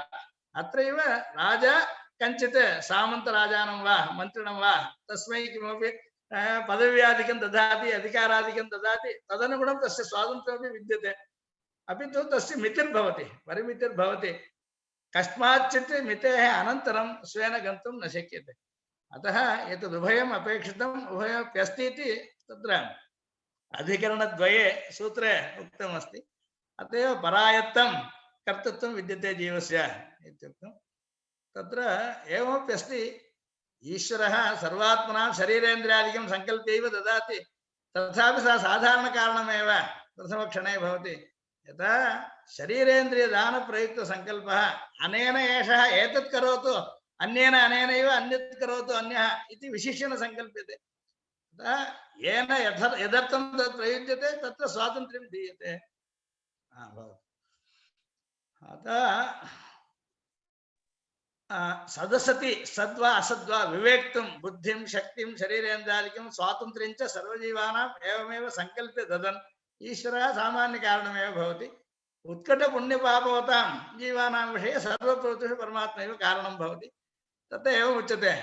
अत्रैव राजा कञ्चित् सामन्तराजानं वा मन्त्रिणं वा तस्मै किमपि पदव्यादिकं ददाति अधिकारादिकं ददाति तदनुगुणं तस्य स्वातन्त्र्यमपि विद्यते अपि तु तस्य मितिर्भवति परिमितिर्भवति कस्माच्चित् मितेः अनन्तरं स्वेन गन्तुं न शक्यते अतः एतदुभयम् अपेक्षितम् उभयमप्यस्ति इति तत्र अधिकरणद्वये सूत्रे उक्तमस्ति अत एव परायत्तं कर्तृत्वं विद्यते जीवस्य इत्युक्तं तत्र एवमप्यस्ति ईश्वरः सर्वात्मनां शरीरेन्द्रियादिकं संकल्प्यैव ददाति तथापि सा साधारणकारणमेव प्रथमक्षणे भवति यथा शरीरेन्द्रियदानप्रयुक्तसङ्कल्पः अनेन एषः एतत् करोतु अन्येन अनेनैव अन्यत् करोतु अन्यः इति विशिष्य न सङ्कल्प्यते येन यदर्थं तत् प्रयुज्यते तत्र स्वातन्त्र्यं दीयते। अतः सदसति सद्वा असद्वा विवेक्तुं बुद्धिं शक्तिं शरीरेन्द्रियादिकं स्वातन्त्र्यं च सर्वजीवानाम् एवमेव संकल्प्य ददन् ईश्वरः सामान्यकारणमेव भवति। उत्कटपुण्यपापवतां जीवानां विषये सर्वप्रवृत्तिषु परमात्मा एव कारणं भवति। तत् एवम् उच्यते,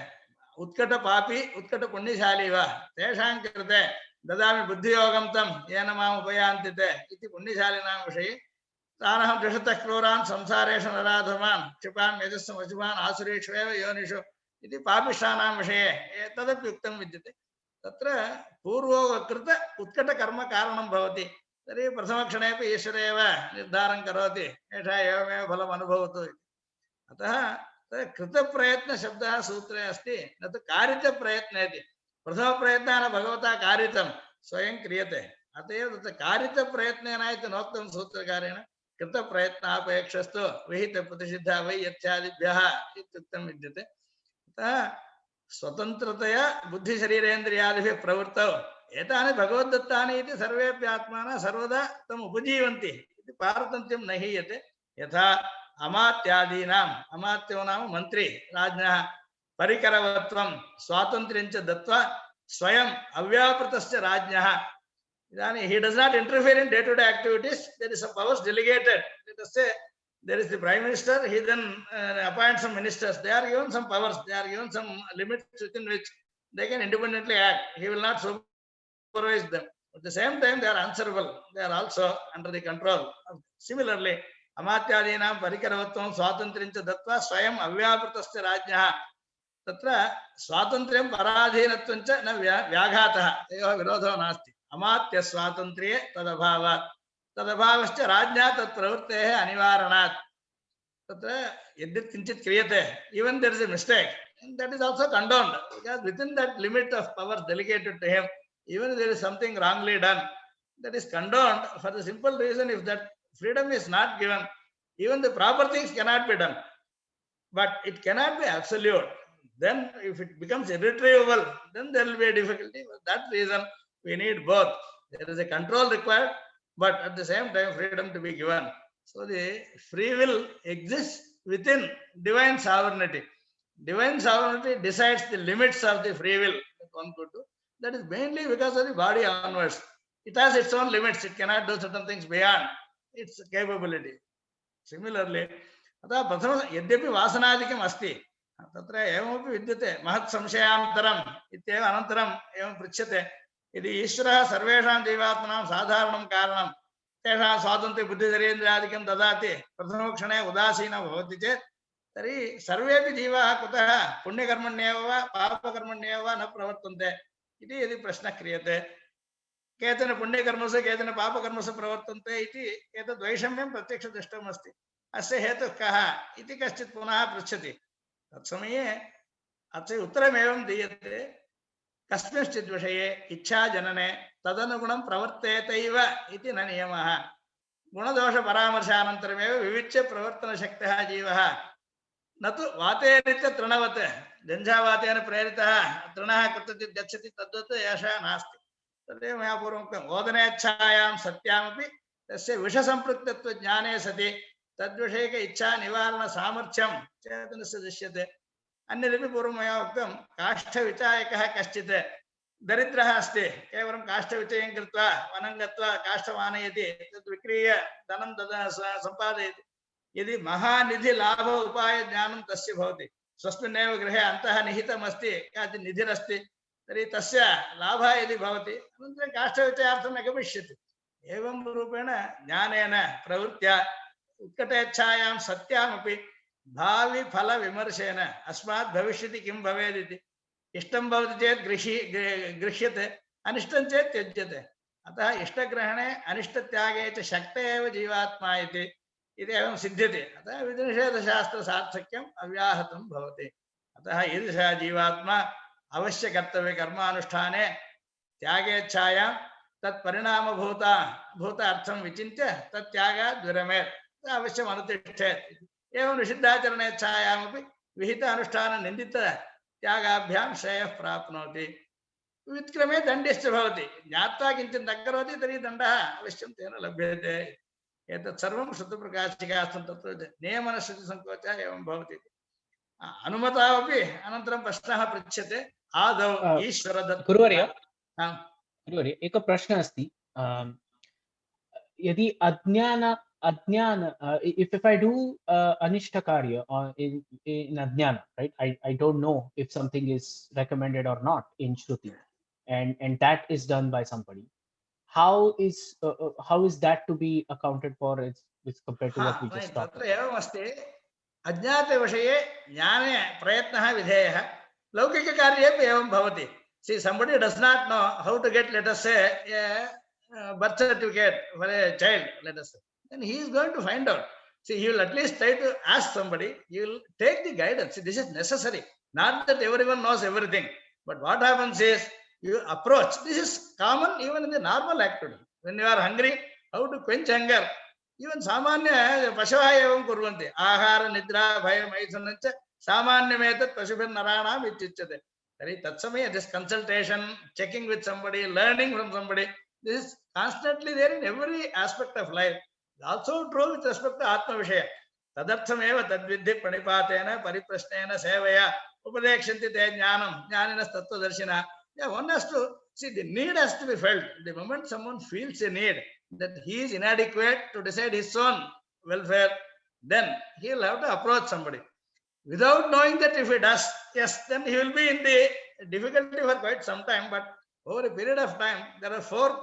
उत्कटपापी उत्कटपुण्यशाली वा तेषां कृते ददामि बुद्धियोगं तं येन माम् उपयान्ति ते इति पुण्यशालिनां विषये तानहं द्विषतः क्रूरान् संसारेषु नराधमान् क्षिपामि यजस्सम् अशुभान् आसुरेष्वेव योनिषु इति पापिष्ठानां विषये तदपि उक्तं विद्यते। तत्र पूर्वोक्तकृत उत्कटकर्म कारणं भवति। तर्हि प्रथमक्षणेपि ईश्वर एव निर्धारं करोति एषा एवमेव फलम् अनुभवतु। अतः कृतप्रयत्नशब्दः सूत्रे अस्ति, न तु कारितप्रयत्न इति। प्रथमप्रयत्नेन भगवता कारितं स्वयं क्रियते, अत एव तत्र कारितप्रयत्नेन इति नोक्तं सूत्रकारेण। कृतप्रयत्नापेक्षस्तु विहितप्रतिषिद्धः वै यत्यादिभ्यः इत्युक्तं विद्यते। अतः स्वतन्त्रतया बुद्धिशरीरेन्द्रियादिभिः प्रवृत्तौ एतानि भगवद्दत्तानि इति सर्वेऽपि आत्मानः सर्वदा तम् उपजीवन्ति इति पारतन्त्र्यं न हीयते। यथा अमात्यादीनाम्, अमात्यो नाम मन्त्री, राज्ञः परिकरवत्वं स्वातन्त्र्यं च दत्त्वा स्वयं अव्यापृतस्य राज्ञः, he does not interfere in day-to-day activities. There is some powers delegated. Let us say there is the Prime Minister, he then appoints some ministers. They are given some powers, they are given some limits within which they can independently act. He will not supervise them. At the same time, they are answerable. They are also under the control. Similarly, Amatyadinam Parikaravatvam Swatantriam cha Dattva Swayam Avyaprutasya Rajnyaha. तत्र स्वातन्त्र्यं पराधीनत्वं च न व्याघातः, तयोः विरोधो नास्ति। अमात्य स्वातन्त्र्ये तदभावात्, तदभावश्च राज्ञा तत्प्रवृत्तेः अनिवारणात्। तत्र यद्यत् किञ्चित् क्रियते, even there is a mistake, and that is also condoned, because within that limit of power delegated to him, even if there is something wrongly done, that is condoned for the simple reason, if that freedom is not given, even the proper things cannot be done. But it cannot be absolute. Then if it becomes irretrievable, then there will be a difficulty. For that reason, we need both. There is a control required, but at the same time, freedom to be given. So the free will exists within divine sovereignty. Divine sovereignty decides the limits of the free will that one could do. That is mainly because of the body onwards. It has its own limits. It cannot do certain things beyond its capability. Similarly, अतः प्रथम यद्यपि वासनादिकम् अस्ति, तत्र एवमपि विद्यते महत् संशयान्तरम् इत्येव अनन्तरम् एवं पृच्छ्यते, यदि ईश्वरः सर्वेषां जीवात्मनां साधारणं कारणं तेषां स्वातन्त्र्य बुद्धिशरीरेन्द्रियादिकं ददाति प्रथमक्षणे उदासीनः भवति चेत् तर्हि सर्वेपि जीवाः कुतः पुण्यकर्मण्येव वा पापकर्मण्येव वा न प्रवर्तन्ते इति यदि प्रश्नः क्रियते। केचन पुण्यकर्मसु केचन पापकर्मसु प्रवर्तन्ते इति एतद् वैषम्यं प्रत्यक्षदृष्टम् अस्ति। अस्य हेतुः कः इति कश्चित् पुनः पृच्छति। तत्समये अस्य उत्तरमेवं दीयते, कस्मिंश्चित् विषये इच्छाजनने तदनुगुणं प्रवर्तेतैव इति न नियमः। गुणदोषपरामर्शानन्तरमेव विविच्य प्रवर्तनशक्तः जीवः, न तु वातेरित्य तृणवत् झञ्झावातेन प्रेरितः तृणः कुत्रचित् गच्छति तद्वत् एषः नास्ति। तदेव मया पूर्वम् उक्तम्, ओदनेच्छायां सत्यामपि तस्य विषसम्पृक्तत्वज्ञाने सति तद्विषयक इच्छा निवारण सामर्थ्यं चेतनस्य दृश्यते। अन्यदपि पूर्वं मया उक्तं, काष्ठविचायकः कश्चित् दरिद्रः अस्ति, केवलं काष्ठविचयं कृत्वा वनं गत्वा काष्ठमानयति, तद् विक्रीय धनं सम्पादयति। यदि महानिधिलाभ उपायज्ञानं तस्य भवति, स्वस्मिन्नेव गृहे अन्तः निहितमस्ति काचित् निधिरस्ति, तर्हि तस्य लाभः यदि भवति अनन्तरं काष्ठविचयार्थं न गमिष्यति। एवं रूपेण ज्ञानेन प्रवृत्त्या उत्कटेच्छायां सत्यामपि भावी फल विमर्शेन अस्मात् भविष्यति किं भवेदिति इष्टं भवति चेत् गृह्यते, अनिष्टं चेत् त्यज्यते। अतः इष्टग्रहणे अनिष्टत्यागे च शक्त एव जीवात्मा इति एवं सिद्ध्यति। अतः विधिनिषेधशास्त्रसार्थक्यम् अव्याहतं भवति। अतः ईदृशः जीवात्मा अवश्य कर्तव्य कर्मानुष्ठाने त्यागेच्छायां तत्परिणामभूत अर्थं विचिन्त्य तत्यागात् विरमेत्, अवश्यम् अनुतिष्ठेत्। एवं निषिद्धाचरणेच्छायामपि विहित अनुष्ठान निन्दित त्यागाभ्यां श्रेयः प्राप्नोति। वित्क्रमे दण्डिश्च भवति ज्ञात्वा किञ्चित् न करोति तर्हि दण्डः अवश्यं तेन लभ्यते एतत् सर्वं श्रुतप्रकाशिकार्थं तत्र नियमनश्रुतिसङ्कोचः एवं भवति अनुमतावपि अनन्तरं प्रश्नः पृच्छ्यते आदौ ईश्वरदत्त गुरुवर्य एकः प्रश्नः अस्ति यदि अज्ञान if I do anishta karya in ajnana, right, I don't know if something is recommended or not in shruti, and that is done by somebody, how is that to be accounted for as compared to what we just talked about? एवम् अस्ति अज्ञाते विषये ज्ञाने प्रयत्नः विधेयः लौकिककार्येपि एवं भवति see somebody does not know how to get, let us say, a birth certificate for a child, let us say, then he is going to find out. See, he will at least try to ask somebody, he will take the guidance. See, this is necessary, not that everyone knows everything, but what happens is you approach. This is common even in the normal activity. When you are hungry, how to quench hunger, even सामान्य पशवः एवं कुर्वन्ति आहार निद्रा भय मैथुनं च सामान्यमेतत् पशुभिर्नराणाम् इत्युच्यते. तर्हि तत्समये this consultation, checking with somebody, learning from somebody, this is constantly there in every aspect of life. Also true with respect to atma vishaya. Tadarthamev tadviddhi pranipatena pariprashnena sevaya upadekshanti te jnanam jnaninas tattvadarshina. Yeah, one has to see the need has to be felt. The moment someone feels a need that he is inadequate to decide his own welfare, then he will have to approach somebody. Without knowing that if he does, yes, then he will be in the difficulty for quite some time. But over a period of time, there are 4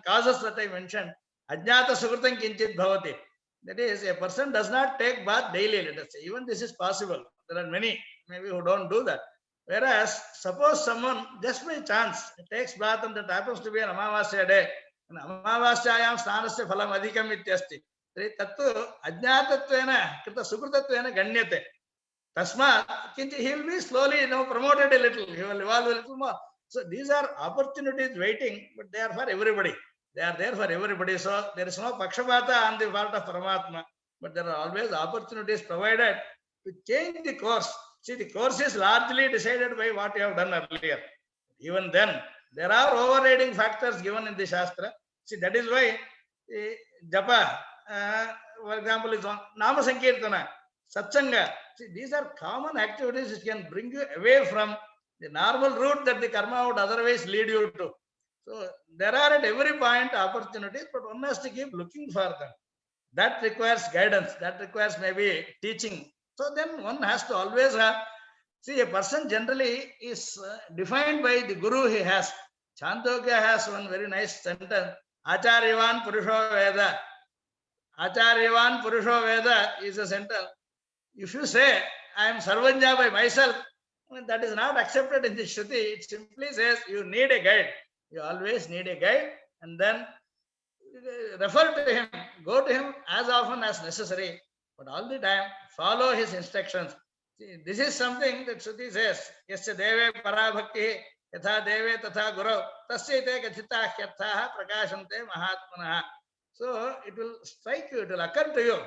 causes that I mentioned. Ajnata sukritam kinchit bhavati. That is, a person does not take bath daily, let us say. Even this is possible. There are many maybe who don't do that. Whereas, suppose someone just by chance takes bath and that happens to be an Amavasya day, and Amavasyayam snanasya phalam adhikam ityasti. Tattu ajnatatvena krita sukritattvena ganyate. Tasmat, he will be slowly promoted a little. He will evolve a little more. So these are opportunities waiting, but they are for everybody. They are there for everybody. So there is no pakshapata on the part of Paramatma, but there are always opportunities provided to change the course. See, the course is largely decided by what you have done earlier. Even then, there are overriding factors given in the Shastra. See, that is why Japa, for example, is on Nama Sankirtana, Satsanga. See, these are common activities which can bring you away from the normal route that the karma would otherwise lead you to. So there are at every point opportunities, but one has to keep looking for them. That requires guidance. That requires maybe teaching. So then one has to always have. See, a person generally is defined by the guru he has. Chandogya has one very nice sentence. Acharyavan Purusho Veda. Acharyavan Purusho Veda is a sentence. If you say, I am Sarvanya by myself, that is not accepted in the Shruti. It simply says you need a guide. You always need a guide, and then refer to him, go to him as often as necessary, but all the time follow his instructions. See, this is something that Shruti says, Yasya deve parabhakti yatha deve tatha guru tasya te kathita hyarthaha prakashante mahatmanaha. So it will strike you, it will occur to you.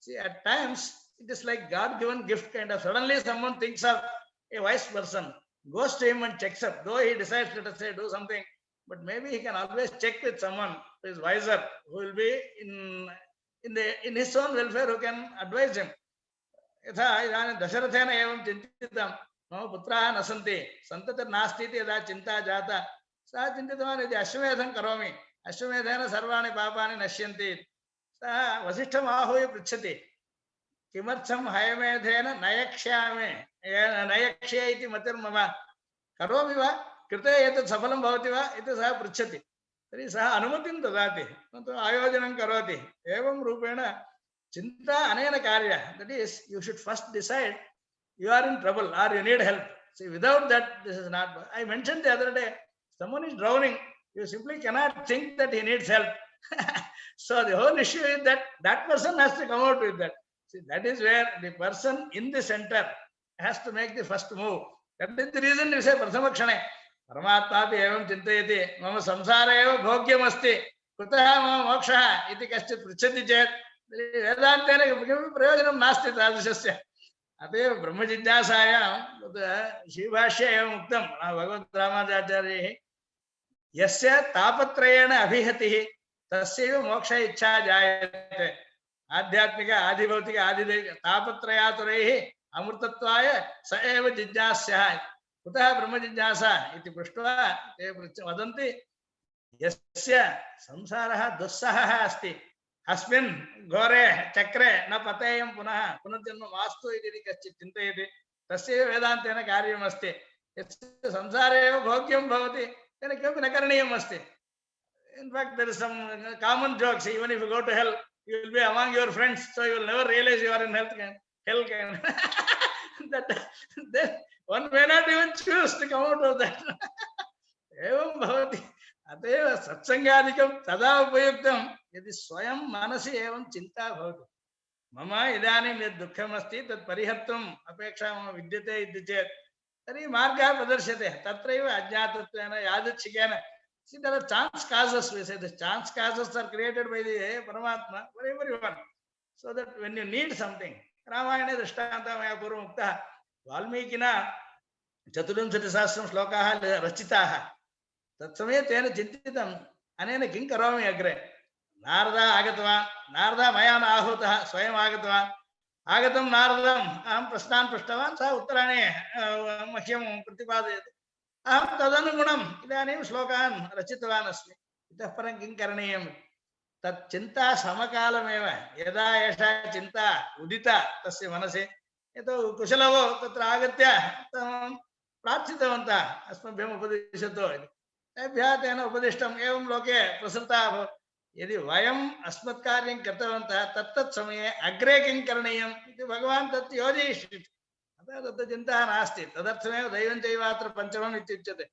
See, at times it is like God-given gift kind of. Suddenly someone thinks of a wise person, goes to him and checks up. Though he decides, let us say, do something, but maybe he can always check with someone who is wiser, who will be in his own welfare, who can advise him. यथा इदानीं दशरथेन एवं चिन्तितं मम पुत्राः न सन्ति सन्ततिर्नास्ति इति यदा चिन्ता जाता सः चिन्तितवान् यदि अश्वमेधं करोमि अश्वमेधेन सर्वाणि पापानि नश्यन्ति सः वसिष्ठम् आहूय पृच्छति किमर्थं हयमेधेन नयक्ष्ये इति मतिर्मम करोमि वा कृते एतत् सफलं भवति वा इति सः पृच्छति तर्हि सः अनुमतिं ददाति आयोजनं करोति एवं रूपेण चिंता अनेन कार्य. That is, you should first decide you are in trouble or you need help. See, without that, this is not. I mentioned the other day, someone is drowning. You simply cannot think that he needs help. So the whole issue is that that person has to come out with that. See, that is where the person in the center has to make the first move. That is the reason we say prathama kshane. Paramatma pi evam chintayati mama samsara eva bhogyam asti kutah mama moksha iti kaschit pruchati chet वेदांतेन किमपि प्रयोजनं नास्ति तादृशस्य. अत एव ब्रह्मजिज्ञासायां श्रीभाष्ये एवम् उक्तं भगवद्रामानुजाचार्यैः यस्य तापत्रयेण अभिहतिः तस्यैव मोक्ष इच्छा जायते। आध्यात्मिक आदिभौतिक आदिदैविक तापत्रयातुरैः अमृतत्वाय स एव जिज्ञास्यः। कुतः ब्रह्म जिज्ञासा इति पृष्ट्वा ते वदन्ति यस्य संसारः दुस्सहः अस्ति अस्मिन् घोरे चक्रे न पतेयं पुनः पुनर्जन्म मास्तु इति कश्चित् चिन्तयति तस्य वेदान्तेन कार्यमस्ति। यस्य संसारे एव भोग्यं भवति तेन किमपि न करणीयम् अस्ति। In fact, there is some common jokes. Even if you go to hell, you will be among your friends, so you will never realize you are in hell. That one may not even choose to come out of that. एवं भवति। अतएव सत्संगादिकं तदा उपयुक्तं यदि स्वयं मनसि एवं चिन्ता भवति। मम इदानीं यद् दुःखम् अस्ति तत् परिहर्तुम् अपेक्षा मम विद्यते इति चेत् तर्हि मार्गः प्रदर्श्यते। तत्रैव अज्ञातत्वेन यादृच्छिकेन see there are chance causes. We say the chance causes are created by the Paramatma for everyone, so that when you need something, Ramayana drishtanta maya purvam uktah Valmikina चतुर्विंशति सहस्रं श्लोकाः रचिताः। तत्समये तेन चिन्तितं अनेन किं करोमि अग्रे। नारदः आगतवान्, नारदः मया न आहूतः, स्वयम् आगतवान्। आगतं नारदम् अहं प्रश्नान् पृष्टवान्, सः उत्तराणि मह्यं प्रतिपादयति। अहं तदनुगुणम् इदानीं श्लोकान् रचितवान् अस्मि। इतः परं किं करणीयम्? तत् चिन्ता समकालमेव यदा एषा चिन्ता उदिता तस्य मनसि यतो कुशलवो तत्र आगत्य प्रार्थितवन्तः अस्मभ्यम् उपदिशतु इति। तेभ्यः तेन उपदिष्टम्। एवं लोके प्रसृताः अभवत्। यदि वयम् अस्मत्कार्यं कृतवन्तः तत्तत् समये अग्रे किं करणीयम् इति भगवान् तत् योजयिष्यति। अतः तत्र चिन्ता नास्ति। तदर्थमेव दैवं चैवात्र पञ्चमम् इत्युच्यते।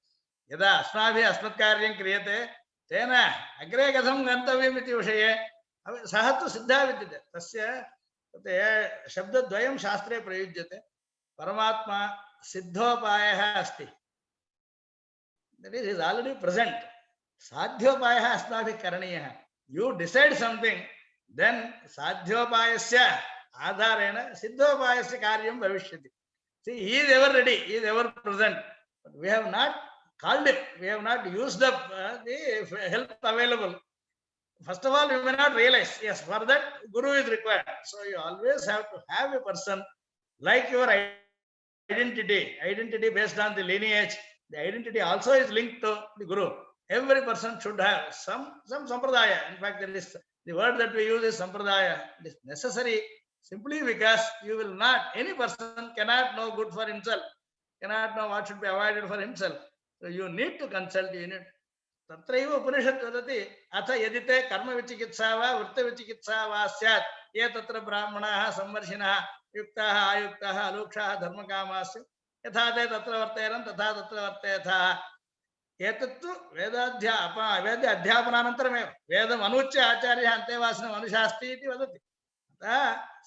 यदा अस्माभिः अस्मत्कार्यं क्रियते तेन अग्रे कथं गन्तव्यम् इति विषये सः तु सिद्धः विद्यते। तस्य शब्दद्वयं शास्त्रे प्रयुज्यते। परमात्मा सिद्धोपायः अस्ति, that is already present. साध्योपायः अस्माभिः करणीयः। You decide something, then साध्योपायस्य आधारेण सिद्धोपायस्य कार्यं भविष्यति। See, he is ever ready, he is ever present, but we have not called him, we have not used up the help available. First of all, we may not realize, yes, for that guru is required. So you always have to have a person like your identity based on the lineage. The identity also is linked to the guru. Every person should have some sampradaya. In fact, there is the word that we use is sampradaya. It is necessary simply because you will not, any person cannot know good for himself, cannot know what should be avoided for himself. So you need to consult, you need. तत्रैव उपनिषत् वदति अथ यदि ते कर्मविचिकित्सा वा वृत्तविचिकित्सा वा स्यात् ये तत्र ब्राह्मणाः संवर्षिणः युक्ताः आयुक्ताः अलूक्षाः धर्मकामाः यथा ते तत्र वर्तेरन् तथा तत्र वर्तेथाः। एतत्तु वेद अध्यापनानन्तरमेव वेदम् अनुच्य आचार्यः अन्तेवासिनम् अनुशास्ति इति वदति। अतः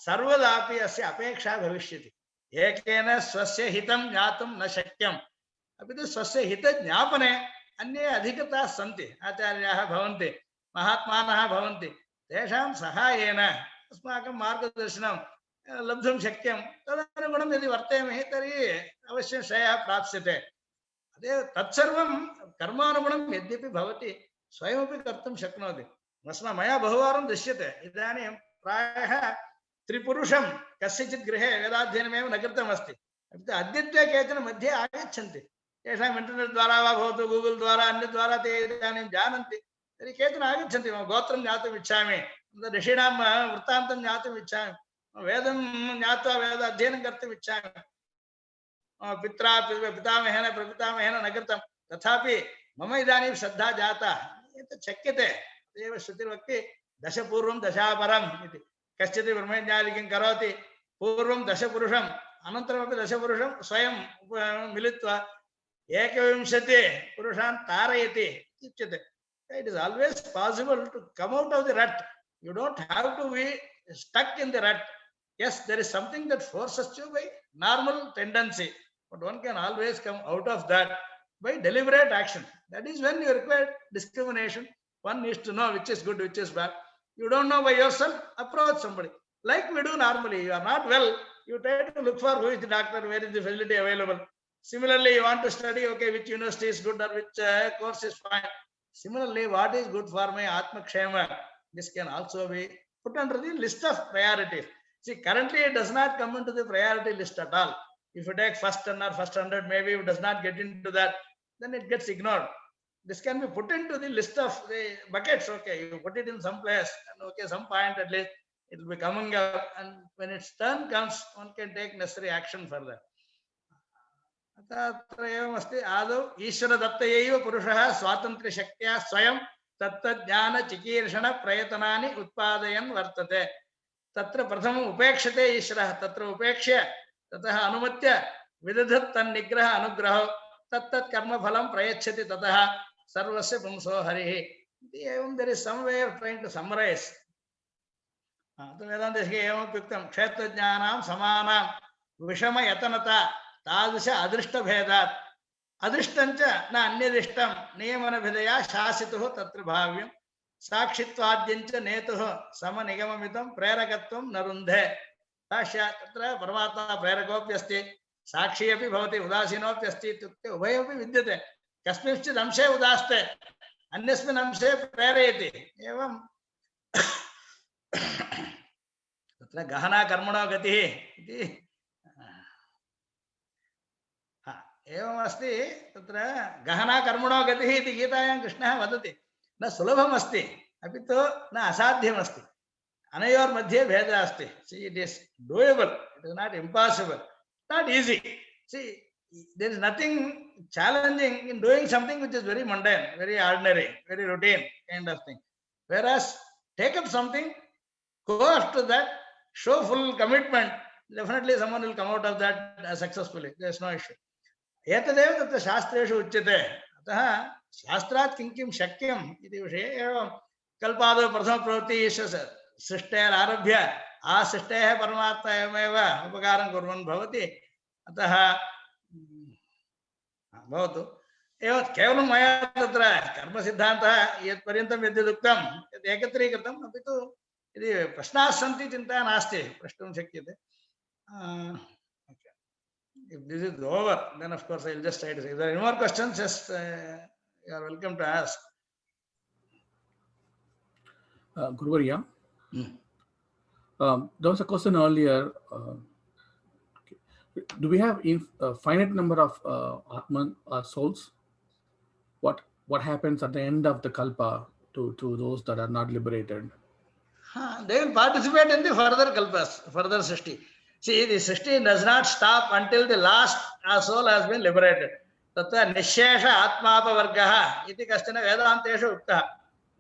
सर्वदापि अस्य अपेक्षा भविष्यति। एकेन स्वस्य हितं ज्ञातुं न शक्यम्, अपि तु स्वस्य हितज्ञापने अन्ये अधिकताः सन्ति। आचार्याः भवन्ति, महात्मानः भवन्ति, तेषां सहायेन अस्माकं मार्गदर्शनं लब्धुं शक्यं। तदनुगुणं यदि वर्तेमः तर्हि अवश्यं श्रेयः प्राप्स्यते। अतः तत्सर्वं कर्मानुगुणं यद्यपि भवति स्वयमपि कर्तुं शक्नोति। मया बहुवारं दृश्यते। इदानीं प्रायः त्रिपुरुषं कस्यचित् गृहे वेदाध्ययनमेव न कृतमस्ति। अद्यत्वे केचन मध्ये आगच्छन्ति। तेषाम् इंटर्नेट् द्वारा वा भवतु गूगल द्वारा अन्यद्वारा ते इदानीं जानन्ति। तर्हि केचन आगच्छन्ति, मम गोत्रं ज्ञातुम् इच्छामि, ऋषीणां वृत्तान्तं ज्ञातुम् इच्छामि, वेदं ज्ञात्वा वेद अध्ययनं कर्तुम् इच्छामि, पितामहेन प्रपितामहेन न कृतं, तथापि मम इदानीं श्रद्धा जाता। एतत् शक्यते। तदेव श्रुतिर्वक्ति दशपूर्वं दशापरम् इति। कश्चित् ब्रह्मज्ञानिकं करोति, पूर्वं दशपुरुषम् अनन्तरमपि दशपुरुषं स्वयं मिलित्वा एकविंशति पुरुषान् तारयति उच्यते। It is always possible to come out of the rut. You don't have to be stuck in the rut. Yes, there is something that forces you by normal tendency, but one can always come out of that by deliberate action. That is when you require discrimination. One needs to know which is good, which is bad. You don't know by yourself, approach somebody. Like we do normally. You are not well, you try to look for who is the doctor, where is the facility available. Similarly, you want to study, okay, which university is good or which course is fine. Similarly, what is good for my Atma Kshema, this can also be put under the list of priorities. See, currently it does not come into the priority list at all. If you take first 10 or first 100, maybe it does not get into that, then it gets ignored. This can be put into the list of the buckets. Okay, you put it in some place, and okay, some point at least it will be coming up, and when its turn comes, one can take necessary action for that. अत्र एवमस्ति आदौ ईश्वरदत्तयैव पुरुषः स्वातन्त्र्यशक्त्या स्वयं तत्त्वज्ञानचिकीर्षणप्रयतनानि उत्पादयन् वर्तते. तत्र प्रथमम् उपेक्षते ईश्वरः, तत्र उपेक्ष्य ततः अनुमत्य विदधत् तन्निग्रह अनुग्रहो तत्तत् कर्मफलं प्रयच्छति ततः सर्वस्य पुंसो हरिः. एवं there is some way of trying to summarise. तो वेदान्तेषु एवमपि उक्तं क्षेत्रज्ञानां समानां विषमयतनता तादृश अदृष्टभेदात् अदृष्टञ्च न अन्यदिष्टं नियमनभिधया शासितुः तत्र भाव्यं साक्षित्वाद्यञ्च नेतुः समनिगममितं प्रेरकत्वं न रुन्धे. साक्षात् तत्र परमात्मा प्रेरकोऽपि अस्ति, साक्षी अपि भवति, उदासीनोऽपि अस्ति इत्युक्ते उभयमपि विद्यते. कस्मिंश्चित् अंशे उदास्ते, अन्यस्मिन् अंशे प्रेरयति. एवं तत्र गहना कर्मणो गतिः इति एवमस्ति. तत्र गहना कर्मणो गतिः इति गीतायां कृष्णः वदति. न सुलभमस्ति, अपि तु न असाध्यमस्ति. अनयोर्मध्ये भेदः अस्ति. See, it is doable, it is not impossible, not easy. See, there is nothing challenging in doing something which is very mundane, very ordinary, very routine kind of thing. Whereas take up something, go after that, show full commitment, definitely someone will come out of that successfully. There is no issue. एतदेव तत्र शास्त्रेषु उच्यते. अतः शास्त्रात् किं किं शक्यम् इति विषये एवं कल्पादौ प्रथमप्रवृत्ति सृष्टेरारभ्य आसृष्टेः परमात्मा एवमेव उपकारं कुर्वन् भवति. अतः भवतु. एवं केवलं मया तत्र कर्मसिद्धान्तः यत्पर्यन्तं यद्यदुक्तं यत् एकत्रीकृतम्, अपि तु यदि प्रश्नाः सन्ति चिन्ता नास्ति, प्रष्टुं शक्यते. If this is over, then of course I will just try to say. If there are any more questions, just you are welcome to ask. Guruvarya, there was a question earlier. Do we have a finite number of Atman souls? What happens at the end of the Kalpa to those that are not liberated? They will participate in the further Kalpas, further Srishti. See, the Srishti does not stop until the last soul has been liberated. Tatra nishesha atmapavargaha iti kashchana vedanteshu uktah.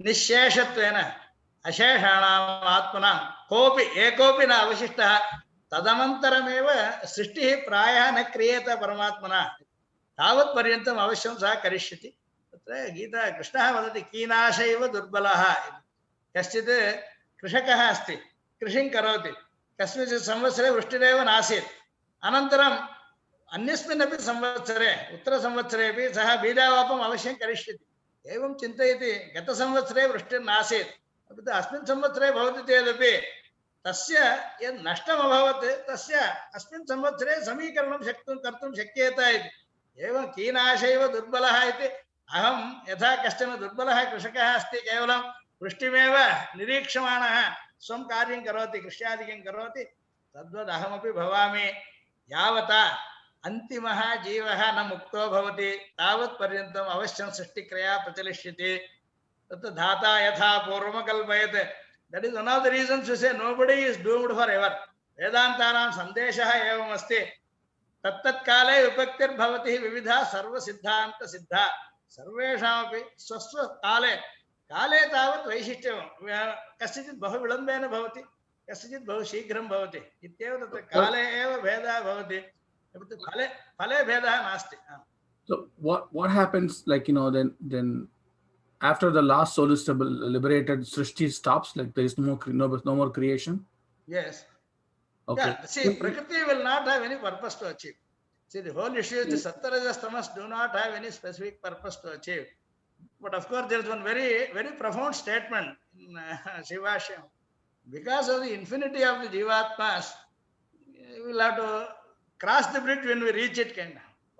Nisheshatvena asheshanam atmanam kopi ekopi na avashishtaha tadamantarameva srishtihi prayah na kriyeta paramatmana tavat paryantam avashyam sa karishyati. Tatra Gita Krishna vadati keenashaiva durbalaha. Kaschit krishakah asti, krishing karoti. कस्मिंश्चित् संवत्सरे वृष्टिरेव नासीत्. अनन्तरम् अन्यस्मिन्नपि संवत्सरे उत्तरसंवत्सरेपि सः बीजावापम् अवश्यं करिष्यति. एवं चिन्तयति गतसंवत्सरे वृष्टिर्नासीत्, अपि तु अस्मिन् संवत्सरे भवति चेदपि तस्य यद् नष्टमभवत् तस्य अस्मिन् संवत्सरे समीकरणं कर्तुं शक्येत इति. एवं कीनाशैव दुर्बलः इति. अहं यथा कश्चन दुर्बलः कृषकः अस्ति, केवलं वृष्टिमेव निरीक्षमाणः स्वं कार्यं करोति, कृष्यादिकं करोति, तद्वद् अहमपि भवामि. यावता अन्तिमः जीवः न मुक्तो भवति तावत् पर्यन्तम् अवश्यं सृष्टिक्रिया प्रचलिष्यति. तत् धाता यथा पूर्वं कल्पयत्. That is one of the reasons we say nobody is doomed forever. वेदान्तानां सन्देशः एवम् अस्ति. तत्तत्काले विपत्तिर्भवति विविधा सर्वसिद्धान्तसिद्धा. सर्वेषामपि स्वस्वकाले काले तावत् वैशिष्ट्यं. कस्यचित् बहु विलम्बेन भवति, कस्यचित् बहु शीघ्रं भवति इत्येव. तत्र काले एव भेदः भवति, फले भेदः नास्ति. So what happens, like, then after the last soul is liberated, Srishti stops, like there is no more creation? Yes. Okay. Yeah, see, Prakriti will not have any purpose to achieve. See, the whole issue is the Sattva-Rajas Tamas do not have any specific purpose to achieve. But of course, there is one very, very profound statement in Shivasham. Because of the infinity of the Jivatmas, we will have to cross the bridge when we reach it.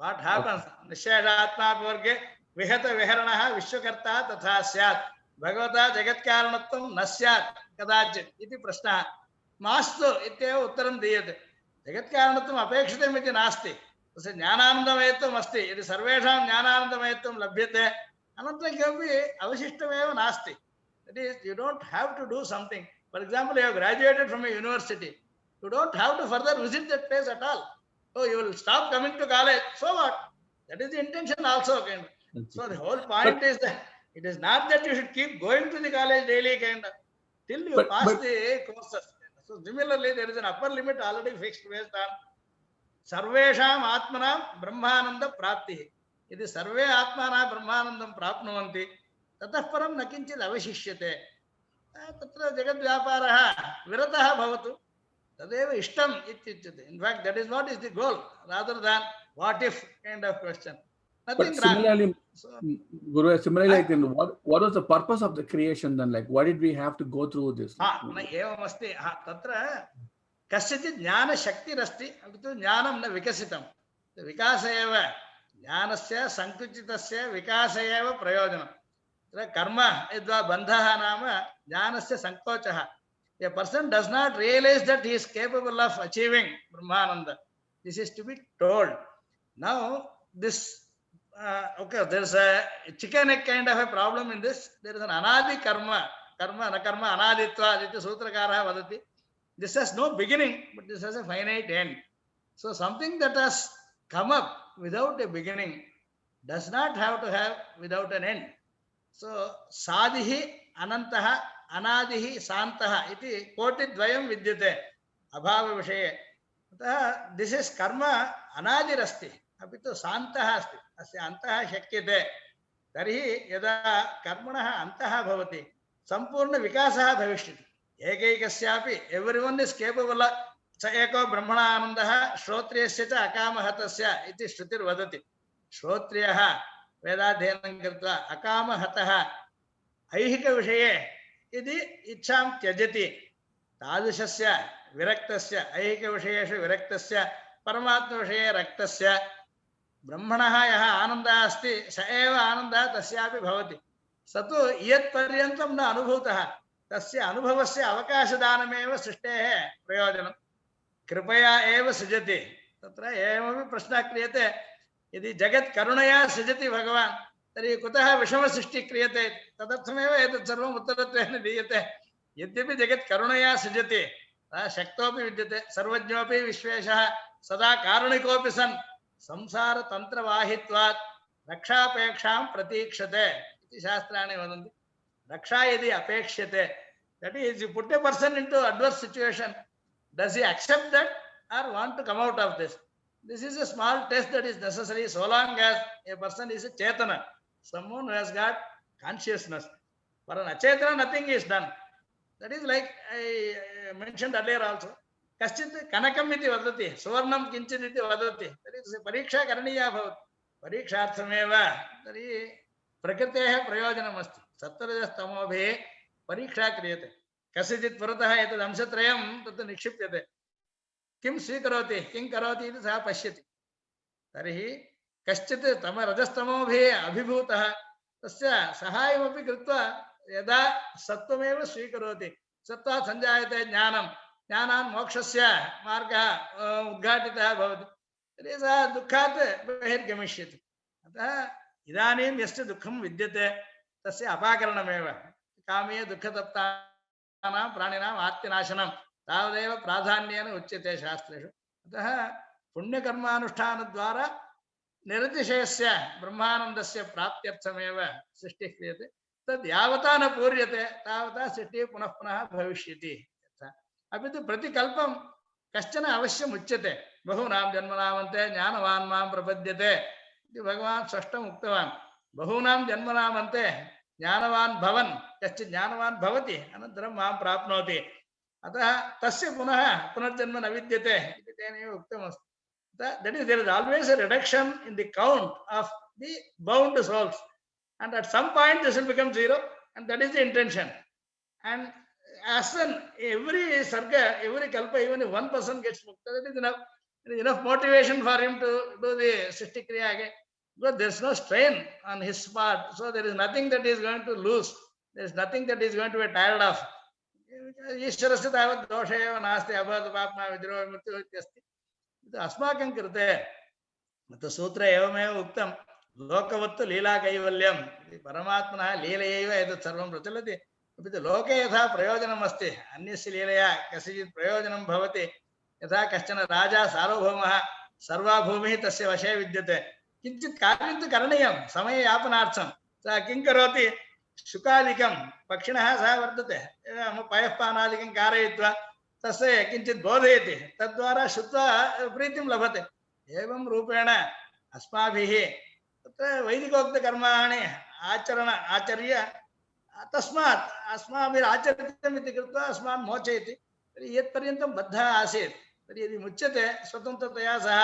What happens? Nisheshatma Varge Vihata Viharanaha Vishwakarta Tatha Syat Bhagavata Jagat Karanatvam Nasyat Kadachit Iti Prashna Mastu Ityeva Uttaram Diyate Jagat Karanatvam Apekshitam Iti Nasti तस्य ज्ञानानन्दमयत्वम् अस्ति यदि सर्वेषां ज्ञानानन्दमयत्वं लभ्यते अनन्तरं किमपि अवशिष्टमेव नास्ति. That is, you don't have to do something. For example, you have graduated from a university. You don't have to further visit that place at all. So you will stop coming to college. So what? That is the intention also. Kind of. So the whole point is that it is not that you should keep going to the college daily kind of till you pass the courses. So similarly, there is an upper limit already fixed based on सर्वेषाम् आत्मनां ब्रह्मानंद प्राप्ति यदि सर्वे आत्माना ब्रह्मानंदं प्राप्नुवन्ति ततः परं न किंचित् अवशिष्यते तत्र जगद्व्यापारः विरतः भवतु तदेव इष्टम् इत्युच्यते. In fact, that is what is the goal rather than what if kind of question. Nothing wrong. Guru, similarly, like, what was the purpose of the creation then? Like, why did we have to go through this? एवमस्ति तत्र कस्यचित् ज्ञानशक्तिरस्ति अपि तु ज्ञानं न विकसितं. विकास एव ज्ञानस्य संकुचितस्य विकास एव प्रयोजनं. कर्म यद्वा बन्धः नाम ज्ञानस्य संकोचः. A person does not realize that he is capable of achieving Brahmananda. This is to be told. Now this okay, there is a chicken egg kind of a problem in this. There is an anadi karma, karma na karma anaditva iti sutrakarah vadati. This has no beginning, but this has a finite end. So something that has come up without a beginning does not have to have without an end. So sadihi anantaha anadihi santaha iti kotidvayam vidyate abhava vishaye. This is karma anadirasti apitu santaha asti asya antaha shakyate. Tarhi yada karmanah antaha bhavati sampurna vikasaha bhavishyati. एकैकस्यापि everyone is capable स एको ब्रह्मणानन्दः श्रोत्रियस्य च अकामहतस्य इति श्रुतिर्वदति. श्रोत्रियः वेदाध्ययनं कृत्वा अकामहतः ऐहिकविषये यदि इच्छां त्यजति तादृशस्य विरक्तस्य ऐहिकविषयेषु विरक्तस्य परमात्मविषये रक्तस्य ब्रह्मणः यः आनन्दः अस्ति स एव आनन्दः तस्यापि भवति. स तु यत्पर्यन्तं न अनुभूतः तस्य अनुभवस्य अवकाशदानमेव सृष्टेः प्रयोजनं. कृपया एव सृजति. तत्र एवमपि प्रश्नः क्रियते यदि जगत् करुणया सृजति भगवान् तर्हि कुतः विषमसृष्टिः क्रियते? तदर्थमेव एतत् सर्वम् उत्तरत्वेन दीयते. यद्यपि जगत् करुणया सृजति शक्तोपि विद्यते सर्वज्ञोपि विश्वेशः सदा कारुणिकोपि सन् संसारतन्त्रवाहित्वात् रक्षापेक्षां प्रतीक्षते इति शास्त्राणि वदन्ति. Raksha yadi apekshyate. That is, you put a person into adverse situation, does he accept that or want to come out of this? This is a small test that is necessary so long as a person is a chetana, someone who has got consciousness. For an achetana, nothing is done. That is like I mentioned earlier also. Kaschit kanakam iti vadati, suvarnam kinchit iti vadati. That is pariksha karaniya bhavati. Pariksharthameva. That is prakriteha prayojanam asti. सत्तरजस्तमोभिः परीक्षा क्रियते. कस्यचित् पुरतः एतद् अंशत्रयं तत् निक्षिप्यते. किं स्वीकरोति किं करोति इति सः पश्यति. तर्हि कश्चित् तमरजस्तमोभिः अभिभूतः तस्य सहायमपि कृत्वा यदा सत्त्वमेव स्वीकरोति सत्त्वात् सञ्जायते ज्ञानं ज्ञानान् मोक्षस्य मार्गः उद्घाटितः भवति. तर्हि सः दुःखात् बहिर्गमिष्यति. अतः इदानीं यस्य दुःखं विद्यते तस्य अपाकरणमेव कामे दुःखतप्तानां प्राणिनाम् आत्मनाशनं तावदेव प्राधान्येन उच्यते शास्त्रेषु. अतः पुण्यकर्मानुष्ठानद्वारा निरतिशयस्य ब्रह्मानन्दस्य प्राप्त्यर्थमेव सृष्टिः क्रियते. तद् यावता न पूर्यते तावता सृष्टिः पुनः पुनः भविष्यति. अपि तु प्रतिकल्पं कश्चन अवश्यम् उच्यते. बहूनां जन्मनामन्ते ज्ञानवान् मां प्रपद्यते इति भगवान् स्पष्टम् उक्तवान्. बहूनां जन्मनामन्ते ज्ञानवान् भवन् कश्चित् ज्ञानवान् भवति अनन्तरं मां प्राप्नोति. अतः तस्य पुनः पुनर्जन्म न विद्यते इति तेनैव उक्तमस्ति. That is, there is always a reduction in the count of the bound souls, and at some point this will become zero, and that is the intention. And as in every sarga, every kalpa, even if one person gets mukta, that is enough. There is enough motivation for him to do the Srishti Kriya again. Because there is no strain on his part. So there is nothing that he is going to lose. There is nothing that he is going to be tired of. ईश्वरस्य तावत् दोष एव नास्ति अभवत् पाप्मा विद्रोह मृत्युः इत्यस्ति अस्माकं कृते सूत्रे एवमेव उक्तं लोकवत्तु लीला कैवल्यं परमात्मनः लीलयैव एतत् सर्वं प्रचलति अपि च लोके यथा प्रयोजनम् अस्ति अन्यस्य लीलया कस्यचित् प्रयोजनं भवति यथा कश्चन राजा सार्वभौमः सर्वा भूमिः तस्य वशे विद्यते किञ्चित् कार्यं तु करणीयं समययापनार्थं सः किं करोति शुकादिकं पक्षिणः सः वर्तते पयःपानादिकं कारयित्वा तस्य किञ्चित् बोधयति तद्वारा श्रुत्वा प्रीतिं लभते एवं रूपेण अस्माभिः तत्र वैदिकोक्तकर्माणि आचर्य तस्मात् अस्माभिराचरितम् इति कृत्वा अस्मान् मोचयति तर्हि यत्पर्यन्तं बद्धः आसीत् तर्हि यदि मुच्यते स्वतन्त्रतया सः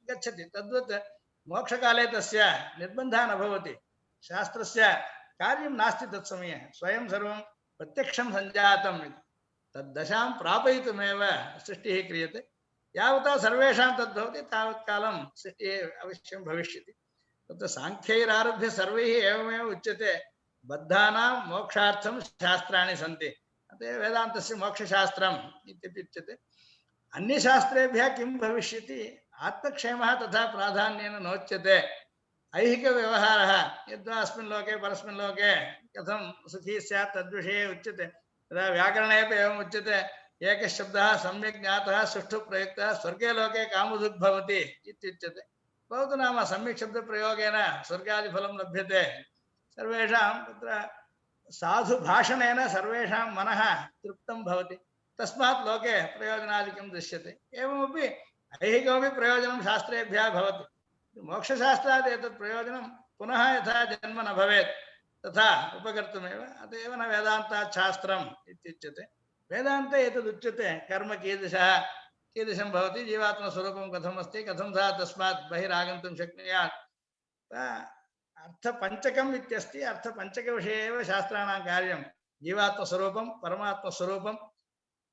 गच्छति तद्वत् मोक्षकाले तस्य निर्बन्धः न भवति शास्त्रस्य कार्यं नास्ति तत्समये स्वयं सर्वं प्रत्यक्षं सञ्जातं तद्दशां प्रापयितुमेव सृष्टिः क्रियते यावता सर्वेषां तद्भवति तावत् कालं सृष्टिः अवश्यं भविष्यति तत्र साङ्ख्यैरारभ्य सर्वैः एवमेव उच्यते बद्धानां मोक्षार्थं शास्त्राणि सन्ति अतः वेदान्तस्य मोक्षशास्त्रम् इत्यपि उच्यते अन्यशास्त्रेभ्यः किं भविष्यति आत्मक्षेमः तथा प्राधान्येन नोच्यते ऐहिकव्यवहारः यद्वा अस्मिन् लोके परस्मिन् लोके कथं सुखी स्यात् तद्विषये उच्यते तदा व्याकरणेपि एवम् उच्यते एकः शब्दः सम्यक् ज्ञातः सुष्ठु प्रयुक्तः स्वर्गे लोके कामुदुग् भवति इत्युच्यते भवतु नाम सम्यक् शब्दप्रयोगेन स्वर्गादिफलं लभ्यते सर्वेषां तत्र साधुभाषणेन सर्वेषां मनः तृप्तं भवति तस्मात् लोके प्रयोजनादिकं दृश्यते एवमपि ऐहिकमपि प्रयोजनं शास्त्रेभ्यः भवति मोक्षशास्त्रात् एतत् प्रयोजनं पुनः यथा जन्म न भवेत् तथा उपकर्तुमेव अत एव न वेदान्तात् शास्त्रम् इत्युच्यते वेदान्ते एतदुच्यते कर्म कीदृशं भवति जीवात्मस्वरूपं कथम् अस्ति कथं सः तस्मात् बहिरागन्तुं शक्नुयात् अर्थपञ्चकम् इत्यस्ति अर्थपञ्चकविषये एव शास्त्राणां कार्यं जीवात्मस्वरूपं परमात्मस्वरूपं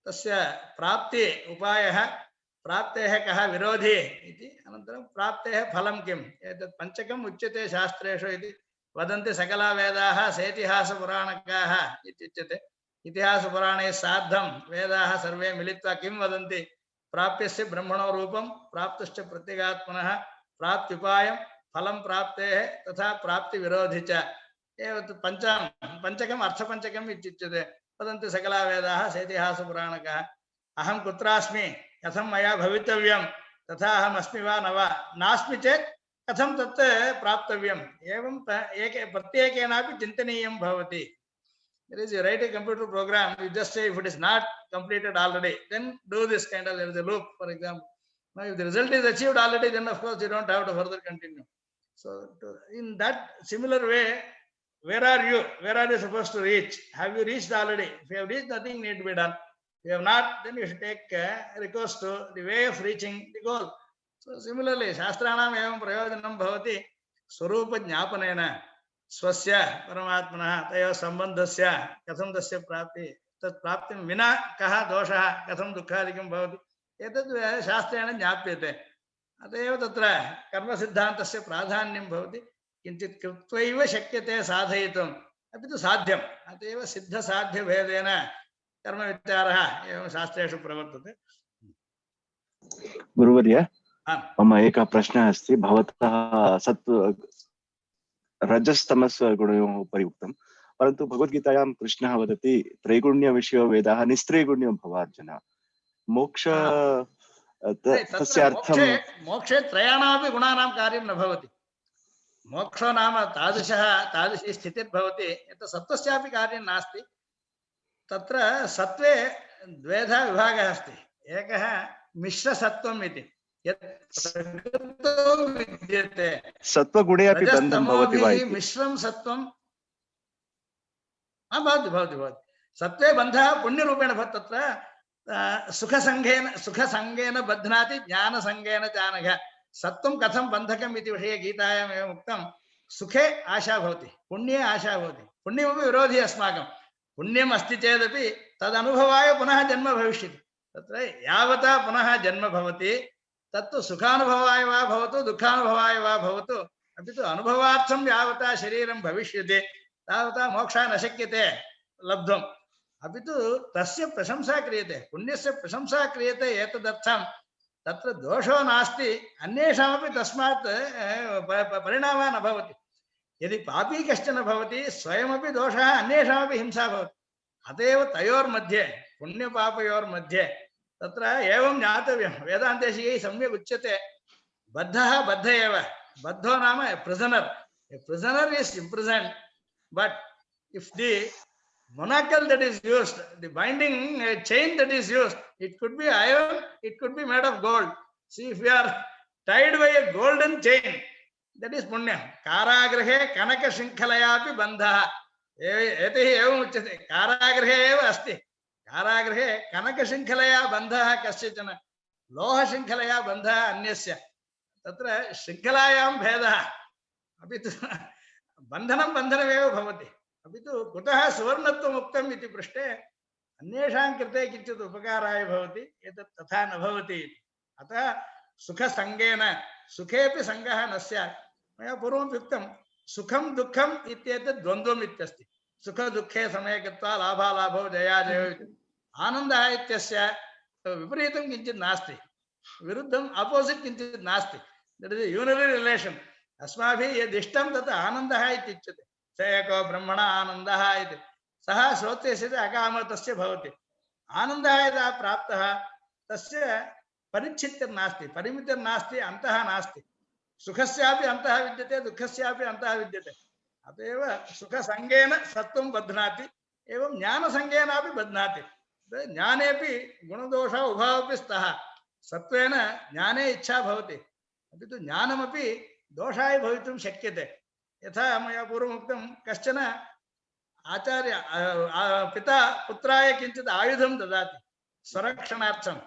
तस्य प्राप्ति उपायः प्राप्तेः कः विरोधी इति अनन्तरं प्राप्तेः फलं किम् एतत् पञ्चकम् उच्यते शास्त्रेषु इति वदन्ति सकला वेदाः सेतिहासपुराणकाः इत्युच्यते इतिहासपुराणैः सार्धं वेदाः सर्वे मिलित्वा किं वदन्ति प्राप्यस्य ब्रह्मणो रूपं प्राप्तश्च प्रत्यगात्मनः प्राप्त्युपायं फलं प्राप्तेः तथा प्राप्तिविरोधि च एतत् पञ्चकम् अर्थपञ्चकम् इत्युच्यते वदन्ति सकला वेदाः सेतिहासपुराणकाः अहं कुत्रास्मि कथं मया भवितव्यं तथा अहम् अस्मि वा न वा नास्मि चेत् कथं तत् प्राप्तव्यम् एवं प्रत्येकेनापि चिन्तनीयं भवति There is, you write a computer program, you just say if it is not completed already, then do this kind of, there is a loop, for example. Now, if the result is achieved already, then of course you don't have to further continue. So, in that similar way, where are you? Where are you supposed to reach? Have you reached already? If you have reached, nothing need to be done. If you have not, then you should take recourse to the way of reaching the goal. So, similarly, Shastranam evam prayojanam bhavati swarupa jnapanena. स्वस्य परमात्मनः तयोः सम्बन्धस्य कथं तस्य प्राप्ति तत् प्राप्तिं विना कः दोषः कथं दुःखादिकं भवति एतद् शास्त्रेण ज्ञाप्यते अत एव तत्र कर्मसिद्धान्तस्य प्राधान्यं भवति किञ्चित् कृत्वैव शक्यते साधयितुम् अपि तु साध्यम् अत एव सिद्धसाध्यभेदेन कर्मविचारः एवं शास्त्रेषु प्रवर्तते गुरुवर्य मम एकः प्रश्नः अस्ति भवतः रजस्तमस् गुणयोः उपरि उक्तं परन्तु भगवद्गीतायां कृष्णः वदति त्रैगुण्यविषयो वेदाः निस्त्रैगुण्यो भवार्जुन मोक्ष तस्य अर्थं मोक्षे त्रयाणामपि गुणानां कार्यं न भवति मोक्षो नाम तादृशी स्थितिर्भवति यत् सत्त्वस्यापि कार्यं नास्ति तत्र सत्त्वे द्वेधा विभागः अस्ति एकः मिश्रसत्त्वम् इति सत्त्वगुणे अपि बन्धं भवति वा इति मिश्रं सत्त्वं भवति सत्त्वे बन्धः पुण्यरूपेण भवति तत्र सुखसङ्गेन बध्नाति ज्ञानसङ्गेन चानघ सत्त्वं कथं बन्धकम् इति विषये गीतायाम् एवम् उक्तं सुखे आशा भवति पुण्ये आशा भवति पुण्यमपि विरोधी अस्माकं पुण्यम् अस्ति चेदपि तदनुभवाय पुनः जन्म भविष्यति तत्र यावता पुनः जन्म भवति तत्तु सुखानुभवाय वा भवतु दुःखानुभवाय वा भवतु अपि तु अनुभवार्थं यावता शरीरं भविष्यति तावता मोक्षः न शक्यते लब्धुम् अपि तु तस्य प्रशंसा क्रियते पुण्यस्य प्रशंसा क्रियते एतदर्थं तत्र दोषो नास्ति अन्येषामपि तस्मात् परिणामः न भवति यदि पापी कश्चन भवति स्वयमपि दोषः अन्येषामपि हिंसा भवति अत एव तयोर्मध्ये पुण्यपापयोर्मध्ये तत्र एवं ज्ञातव्यं वेदान्तेषु सम्यक् उच्यते बद्धः बद्ध एव बद्धो नाम prisoner is imprisoned but if the monocle that is used, the binding chain that is used, it could be iron, it could be made of gold. See, if we are tied by a golden chain, that is punya. Karagrahe kanaka shinkalayapi bandha. Ete evam uchyate. Karagrahe eva asti. Karagrahe kanaka shinkalaya bandha kasyachana. Loha shinkalaya bandha anyasya. Tatra shinkalayam bhedah. Apitu bandhanam bandhanameva bhavati. अभी तो कुतः सुवर्णत्वम् उक्तम् इति पृष्टे अन्येषां कृते किञ्चित् उपकाराय भवति एतत् तथा न भवति अतः सुखसङ्गेन सुखेपि सङ्गः न स्यात् मया पूर्वम् उक्तं सुखं दुःखम् इत्येतत् द्वन्द्वम् इत्यस्ति सुख दुःखे समये गत्वा लाभालाभौ जयाजयौ आनन्दः इत्यस्य विपरीतं किञ्चित् नास्ति विरुद्धम् अपोजिट् किञ्चित् नास्ति दट् इस् यूनरी रिलेशन् अस्माभिः यदिष्टं तत् आनन्दः इत्युच्यते एको ब्रह्मण आनन्दः इति सः श्रोत्यस्य अकामतस्य भवति आनन्दः यदा प्राप्तः तस्य परिच्छित्तिर्नास्ति परिमितिर्नास्ति अन्तः नास्ति सुखस्यापि अन्तः विद्यते दुःखस्यापि अन्तः विद्यते अत एव सुखसङ्गेन सत्त्वं बध्नाति एवं ज्ञानसङ्गेनापि बध्नाति ज्ञानेपि गुणदोषौ उभयोपि स्तः सत्त्वेन ज्ञाने इच्छा भवति अपि तु ज्ञानमपि दोषाय भवितुं शक्यते यथा मया पूर्वमुक्तं कश्चन आचार्य पिता पुत्राय किञ्चित् आयुधं ददाति स्वरक्षणार्थम्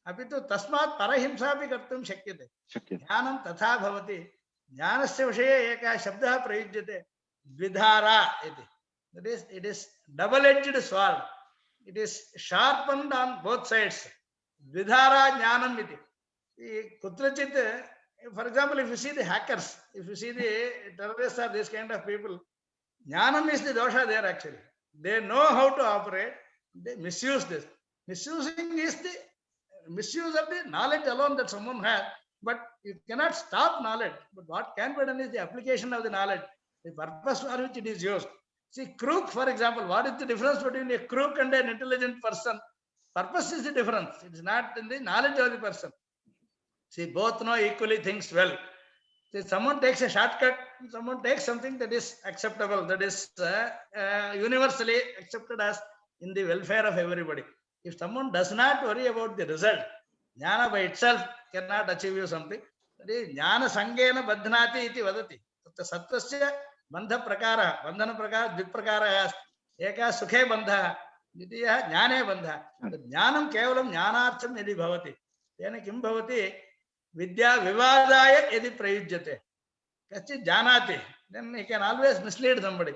अपि तु तस्मात् परहिंसापि कर्तुं शक्यते ज्ञानं तथा भवति ज्ञानस्य विषये एकः शब्दः प्रयुज्यते द्विधारा इति it is double edged sword it is sharpened on both sides द्विधारा ज्ञानम् इति कुत्रचित् for example, if you see the hackers, if you see the terrorists or this kind of people, jnanam is the dosha there actually. They know how to operate, they misuse this. Misusing is the misuse of the knowledge alone that someone has, but you cannot stop knowledge. But what can be done is the application of the knowledge, the purpose for which it is used. See, crook, for example, what is the difference between a crook and an intelligent person? Purpose is the difference. It is not in the knowledge of the person. See, both know equally things well. See, someone takes a shortcut, someone takes something that is acceptable, that is universally accepted as in the welfare of everybody. If someone does not worry about the result, jnana by itself cannot achieve you something. That is, jnana sangena badhnati iti vadati. Sattvasya bandha prakara, bandhana prakara, dviprakara asti. Eka sukhe bandha, dvitiya jnane bandha. Jnanam kevalam jnanartham yadi bhavati. Tena kim bhavati? Vidya vivadaya yadi prayujyate. Kachit janati. Then he can always mislead somebody.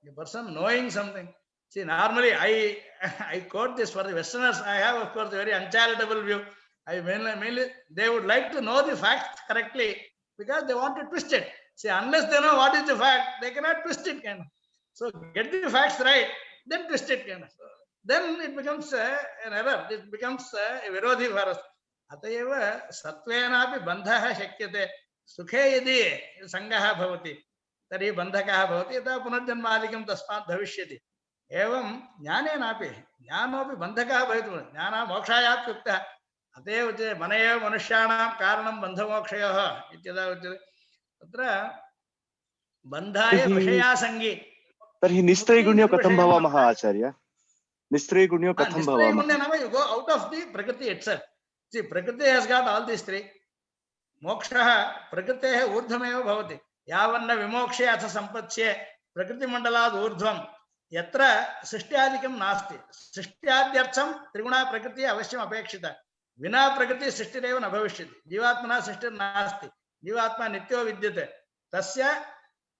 A person knowing something. See, normally I quote this for the Westerners. I have, of course, a very uncharitable view. I mainly they would like to know the facts correctly because they want to twist it. See, unless they know what is the fact, they cannot twist it. Kind of. So get the facts right, then twist it. Kind of. So, then it becomes an error. It becomes a virodhi for us. Atayeva sattvenapi bandhaha shakyate sukhe yadi sangaha bhavati tari bandhakaha bhavati yata punarjanmadikam tasmat bhavishyati evam jnanenapi jnanopi bandhakaha bhavitu jnana mokshayat yukta ateva ucchate manayeva manushyanam karanam bandhamokshayoh ityada ucchate tatra bandhaya vishayasangi tarhi nistraygunyo katham bhavamah acharya nistraygunyo katham bhavamah nistraygunya nama you go out of the prakriti itself. See, Prakriti has got all these three. Moksha, Prakriti urdhvameva bhavati. Yavanna vimokshya atha sampatsye Prakriti mandalad urdhvam. Yatra srishtyadikam nasti. Srishtyadyartham triguna Prakriti avashyam apekshita. Vina Prakriti srishtireva na bhavishyati. Jivatmana srishtir nasti. Jivatma nityo vidyate. Tasya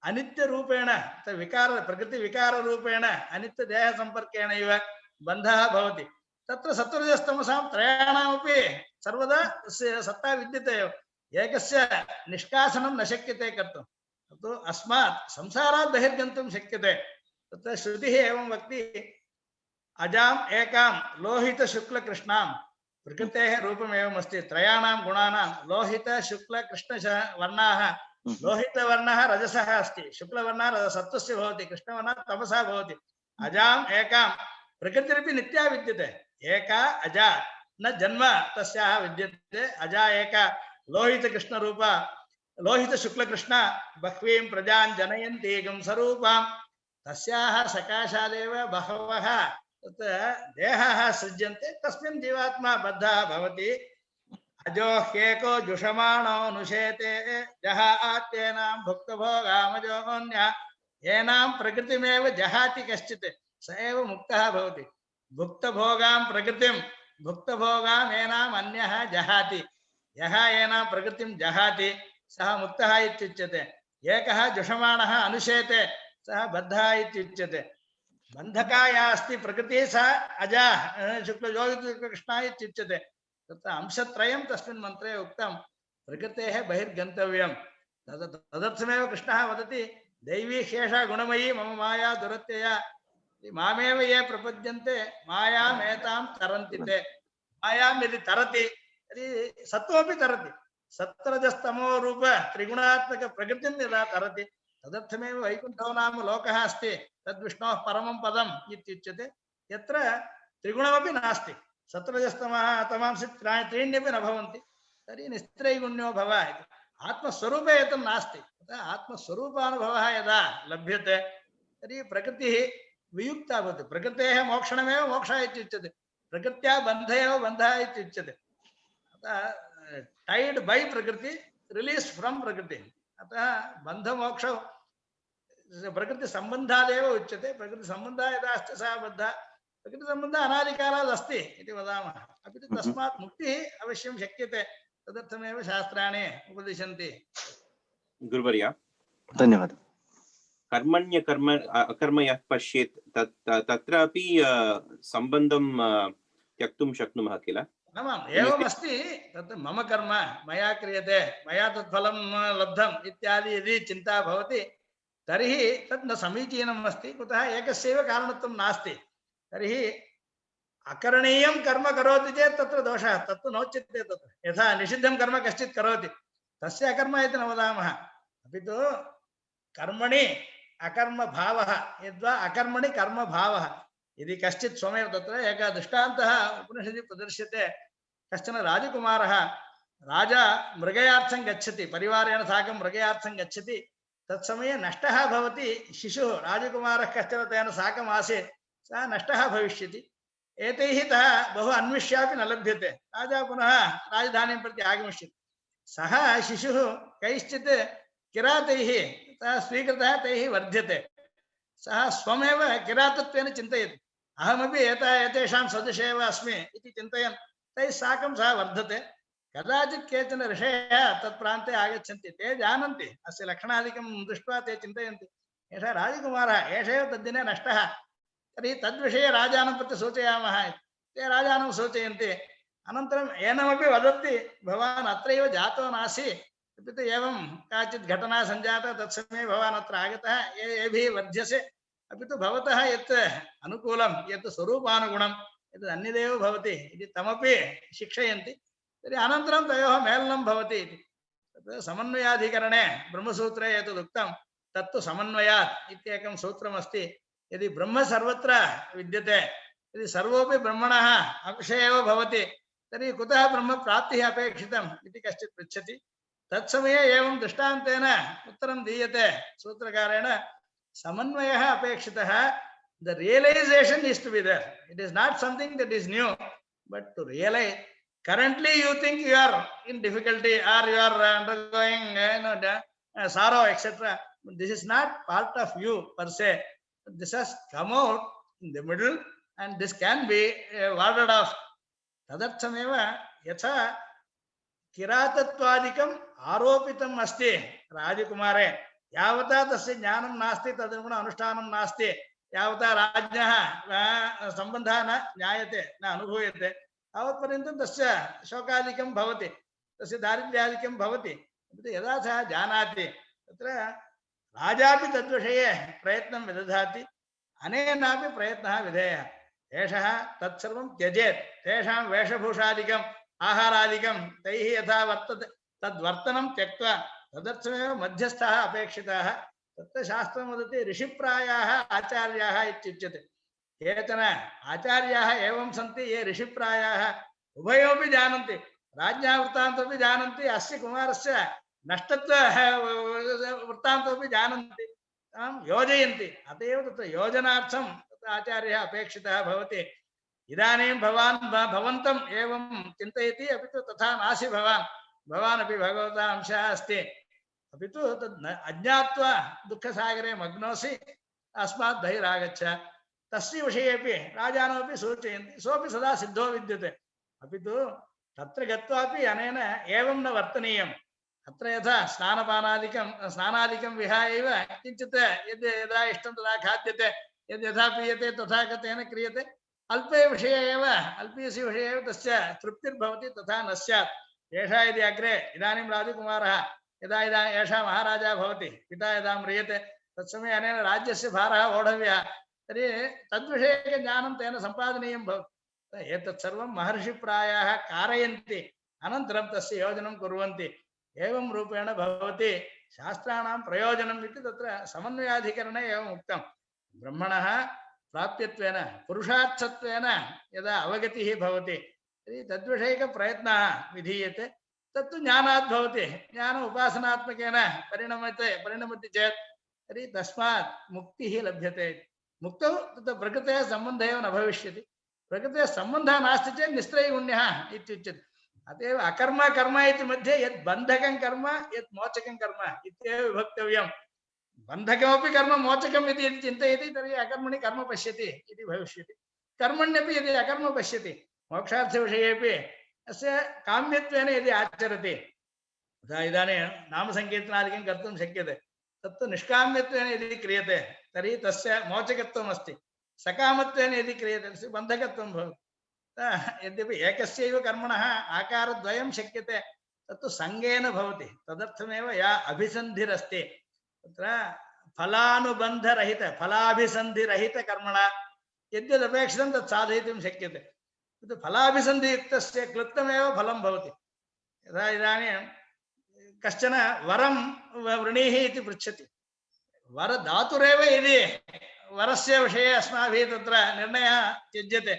anitya rupena, vikara, Prakriti vikara rupena, anitya deha samparkena iva bandhaha bhavati. तत्र सत्त्वरजस्तमसां त्रयाणामपि सर्वदा सत्ता विद्यते एव। एकस्य निष्कासनं न शक्यते कर्तुं। तत्तु अस्मात् संसारात् बहिर्गन्तुं शक्यते। तत्र श्रुतिः एवं वक्ति अजाम् एकां लोहितशुक्लकृष्णां प्रकृतेः रूपमेवमस्ति। त्रयाणां गुणानां लोहितशुक्लकृष्णवर्णाः लोहितवर्णः रजसः अस्ति, शुक्लवर्णः सत्त्वस्य भवति, कृष्णवर्णः तमसः भवति। अजाम् एकां प्रकृतिरपि नित्या विद्यते। एका अजा न जन्म तस्याः विद्यते। अजा एका लोहितकृष्णरूपा लोहितशुक्लकृष्ण बह्वीं प्रजां जनयन्ती स्वरूपां तस्याः सकाशादेव बहवः देहाः सृज्यन्ते। तस्मिन् जीवात्मा बद्धः भवति। अजो ह्येको जुषमाणो नुशेते जहात्येनां भुक्तभोगामजोऽन्यः येनां प्रकृतिमेव जहाति कश्चित् स एव मुक्तः भवति। भुक्तभोगां प्रकृतिं भुक्तभोगां येनाम् अन्यः जहाति। यः येनां प्रकृतिं जहाति सः मुक्तः इत्युच्यते। एकः जुषमाणः अनुशेते सः बद्धः इत्युच्यते। बन्धकाया अस्ति प्रकृतिः सा अजा शुक्लयोगिकृष्णा इत्युच्यते। तत्र अंशत्रयं तस्मिन् मन्त्रे उक्तं। प्रकृतेः बहिर्गन्तव्यं। तदर्थमेव कृष्णः वदति दैवी शेषा गुणमयी मम माया दुरत्यया मामेव ये प्रपद्यन्ते मायामेतां तरन्ति ते। मायां यदि तरति तर्हि सत्त्वमपि तरति। सत्त्वरजस्तमो रूप त्रिगुणात्मक प्रकृतिं यदा तरति तदर्थमेव वैकुण्ठो नाम लोकः अस्ति। तद्विष्णोः परमं पदम् इत्युच्यते। यत्र त्रिगुणमपि नास्ति। सत्त्वरजस्तमः तमांसि त्रीण्यपि न भवन्ति तर्हि निस्त्रैगुण्यो भव इति। आत्मस्वरूपे एतं नास्ति। आत्मस्वरूपानुभवः यदा लभ्यते तर्हि प्रकृतिः वियुक्ता भवति। प्रकृतेः मोक्षणमेव मोक्षः इत्युच्यते। प्रकृत्या बन्ध एव बन्धः इत्युच्यते। अतः टाइड बाय प्रकृति, रिलीज फ्रॉम प्रकृति। अतः बन्धमोक्ष प्रकृति संबन्धादेव उच्यते। प्रकृति संबन्धः यदा अस्ति सः बद्धः। प्रकृति संबन्धः अनादिकालात् अस्ति इति वदामः। अपि तु तस्मात् मुक्तिः अवश्यं शक्यते। तदर्थमेव शास्त्राणि उपदिशन्ति। गुरुवर्य धन्यवादः। कर्मण्य कर्म अकर्म यः पश्येत् तत्रापि सम्बन्धं त्यक्तुं शक्नुमः किल? आमाम् एवमस्ति। तत् मम कर्म मया क्रियते मया तत् फलं लब्धम् इत्यादि यदि चिन्ता भवति तर्हि तत् न समीचीनम् अस्ति। कुतः एकस्यैव कारणत्वं नास्ति। तर्हि अकरणीयं कर्म करोति चेत् तत्र दोषः तत्तु नोच्यते। तत्र यथा निषिद्धं कर्म कश्चित् करोति तस्य अकर्म इति न वदामः। अपि तु कर्मणि अकर्म भावः यद्वा अकर्मणि कर्म भावः यदि कश्चित् स्वमेव तत्र एकः दृष्टान्तः उपनिषदि प्रदर्श्यते। कश्चन राजकुमारः राजा मृगयार्थं गच्छति, परिवारेण साकं मृगयार्थं गच्छति। तत्समये नष्टः भवति शिशुः। राजकुमारः कश्चन तेन साकम् आसीत्, सः नष्टः भविष्यति। एतैः तः बहु अन्विष्यापि न लभ्यते। राजा पुनः राजधानीं प्रति आगमिष्यति। सः शिशुः कैश्चित् किरातैः स्वीकृतः तैः वर्ध्यते। सः स्वमेव किरातत्वेन चिन्तयति अहमपि एतेषां सदृशे एव अस्मि इति चिन्तयन् तैः साकं सः वर्धते। कदाचित् केचन ऋषयः तत्प्रान्ते आगच्छन्ति। ते जानन्ति अस्य लक्षणादिकं दृष्ट्वा ते चिन्तयन्ति एषः राजकुमारः एष एव तद्दिने नष्टः। तर्हि तद्विषये राजानं प्रति सूचयामः इति ते राजानं सूचयन्ति। अनन्तरम् एनमपि वदन्ति भवान् अत्रैव जातो नासि, अपि तु एवं काचित् घटना सञ्जाता तत्समये भवान् अत्र आगतः एभिः वर्ध्यसे। अपि तु भवतः यत् अनुकूलं यत् स्वरूपानुगुणं यत् अन्यदेव भवति इति तमपि शिक्षयन्ति। तर्हि अनन्तरं तयोः मेलनं भवति इति। तत् समन्वयाधिकरणे ब्रह्मसूत्रे एतदुक्तं तत्तु समन्वयात् इत्येकं सूत्रमस्ति। यदि ब्रह्म सर्वत्र विद्यते, यदि सर्वोपि ब्रह्मणः अंशे एव भवति तर्हि कुतः ब्रह्मप्राप्तिः अपेक्षितम् इति कश्चित् पृच्छति। तत्समये एवं दृष्टान्तेन उत्तरं दीयते सूत्रकारेण। समन्वयः अपेक्षितः। The realization is to be there. It is not something that is new, but to realize. Currently you think you are in difficulty or you are undergoing sorrow, etc. This is not part of you per se. This has come out in the middle and this can be warded off. Tadarthameva yatha किरातत्वादिकम् आरोपितम् अस्ति राजकुमारे। यावता तस्य ज्ञानं नास्ति, तदनुगुण अनुष्ठानं नास्ति, यावता राज्ञः सम्बन्धः न ज्ञायते न अनुभूयते तावत्पर्यन्तं तस्य शोकादिकं भवति, तस्य दारिद्र्यादिकं भवति। यदा सः जानाति तत्र राजापि तद्विषये प्रयत्नं विदधाति, अनेनापि प्रयत्नः विधेयः। एषः तत्सर्वं त्यजेत्, तेषां वेशभूषादिकम् आहारादिकं तैः यथा वर्तते तद्वर्तनं त्यक्त्वा तदर्थमेव मध्यस्थः अपेक्षितः। तत्र शास्त्रं वदति ऋषिप्रायाः आचार्याः इत्युच्यते। केचन आचार्याः एवं सन्ति ये ऋषिप्रायाः उभयोपि जानन्ति, राज्ञः वृत्तान्तमपि जानन्ति, अस्य कुमारस्य नष्टत्व वृत्तान्तमपि जानन्ति, तां योजयन्ति। अत एव तत्र योजनार्थं तत्र आचार्यः अपेक्षितः भवति। इदानीं भवन्तम् एवं चिन्तयति, अपि तु तथा नासि भवान् अपि भगवतः अंशः अस्ति, अपि तु तद् अज्ञात्वा दुःखसागरे मग्नोऽसि, अस्मात् बहिरागच्छ। तस्य विषयेपि राजानोपि सूचयन्ति, सोऽपि सदा सिद्धो विद्यते। अपि तु तत्र गत्वापि अनेन एवं न वर्तनीयम्। अत्र यथा स्नानादिकं विहाय एव किञ्चित् यद् यदा इष्टं तदा खाद्यते, यद् यथा पीयते तथा गतेन क्रियते। अल्पे विषये एव, अल्पीयस्य विषये एव तस्य तृप्तिर्भवति, तथा न स्यात्। एषः यदि अग्रे इदानीं राजकुमारः यदा एषः महाराजा भवति, पिता यदा म्रियते तत्समये अनेन राज्यस्य भारः वोढव्यः, तर्हि तद्विषयकज्ञानं तेन सम्पादनीयं भवति। एतत् सर्वं महर्षिप्रायाः कारयन्ति, अनन्तरं तस्य योजनं कुर्वन्ति। एवं रूपेण भवति शास्त्राणां प्रयोजनम् इति तत्र समन्वयाधिकरणे एवम् उक्तं। ब्रह्मणः प्राप्यत्वेन पुरुषार्थत्वेन यदा अवगतिः भवति तर्हि तद्विषयकप्रयत्नः विधीयते, तत्तु ज्ञानात् भवति। ज्ञान उपासनात्मकेन परिणमति चेत् तर्हि तस्मात् मुक्तिः लभ्यते। मुक्तौ तत्र प्रकृतेः सम्बन्धः एव न भविष्यति, प्रकृतेः सम्बन्धः नास्ति चेत् निस्त्रैगुण्यः इत्युच्यते। अत एव अकर्म कर्म इति मध्ये यत् बन्धकं कर्म यत् मोचकं कर्म इत्येव विभक्तव्यं। बन्धकमपि कर्म मोचकम् इति यदि चिन्तयति तर्हि अकर्मणि कर्म पश्यति इति भविष्यति, कर्मण्यपि यदि अकर्म पश्यति, मोक्षार्थविषयेपि अस्य काम्यत्वेन यदि आचरति, इदानीं नामसङ्कीर्तनादिकं कर्तुं शक्यते, तत्तु निष्काम्यत्वेन यदि क्रियते तर्हि तस्य मोचकत्वम् अस्ति, सकामत्वेन यदि क्रियते तस्य बन्धकत्वं भवति। यद्यपि एकस्यैव कर्मणः आकारद्वयं शक्यते, तत्तु सङ्गेन भवति। तदर्थमेव या अभिसन्धिरस्ति तत्र फलाभिसन्धिरहितकर्मणा यद्यदपेक्षितं तत् साधयितुं शक्यते। किन्तु फलाभिसन्धियुक्तस्य क्लुप्तमेव फलं भवति। यथा इदानीं कश्चन वरं वृणीहि इति पृच्छति, वरदातुरेव यदि वरस्य विषये अस्माभिः तत्र निर्णयः त्यज्यते,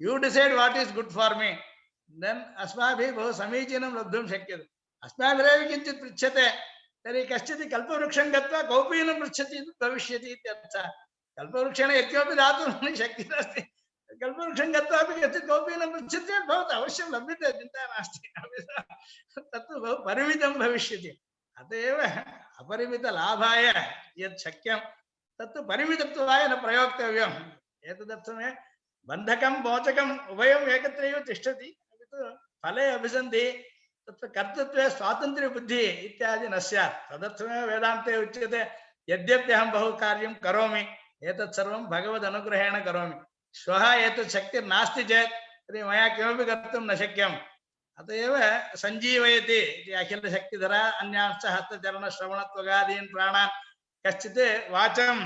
you decide what is good for me, then अस्माभिः बहु समीचीनं लब्धुं शक्यते। अस्माभिरेव किञ्चित् पृच्छ्यते तर्हि कश्चित् कल्पवृक्षं गत्वा कौपीनं पृच्छति भविष्यति इत्यर्थः। कल्पवृक्षेण यत्किमपि दातुं शक्तिरस्ति, कल्पवृक्षं गत्वापि कश्चित् कौपीनं पृच्छति चेत् भवतु अवश्यं लभ्यते, चिन्ता नास्ति। तत्तु बहु परिमितं भविष्यति। अत एव अपरिमितलाभाय यत् शक्यं तत्तु परिमितत्वाय न प्रयोक्तव्यम्। एतदर्थमेव बन्धकं मोचकम् उभयम् एकत्रैव तिष्ठति, अपि तु फले अभिसन्धि तत्र कर्तृत्वे स्वातन्त्र्यबुद्धिः इत्यादि न स्यात्। तदर्थमेव वेदान्ते उच्यते यद्यप्यहं बहु कार्यं करोमि एतत् सर्वं भगवदनुग्रहेण करोमि, श्वः एतत् शक्तिर्नास्ति चेत् तर्हि मया किमपि कर्तुं न शक्यम्। अत एव सञ्जीवयति इति अखिलशक्तिधरा अन्यांश्च हस्तचरणश्रवणत्वगादीन् प्राणान् कश्चित् वाचं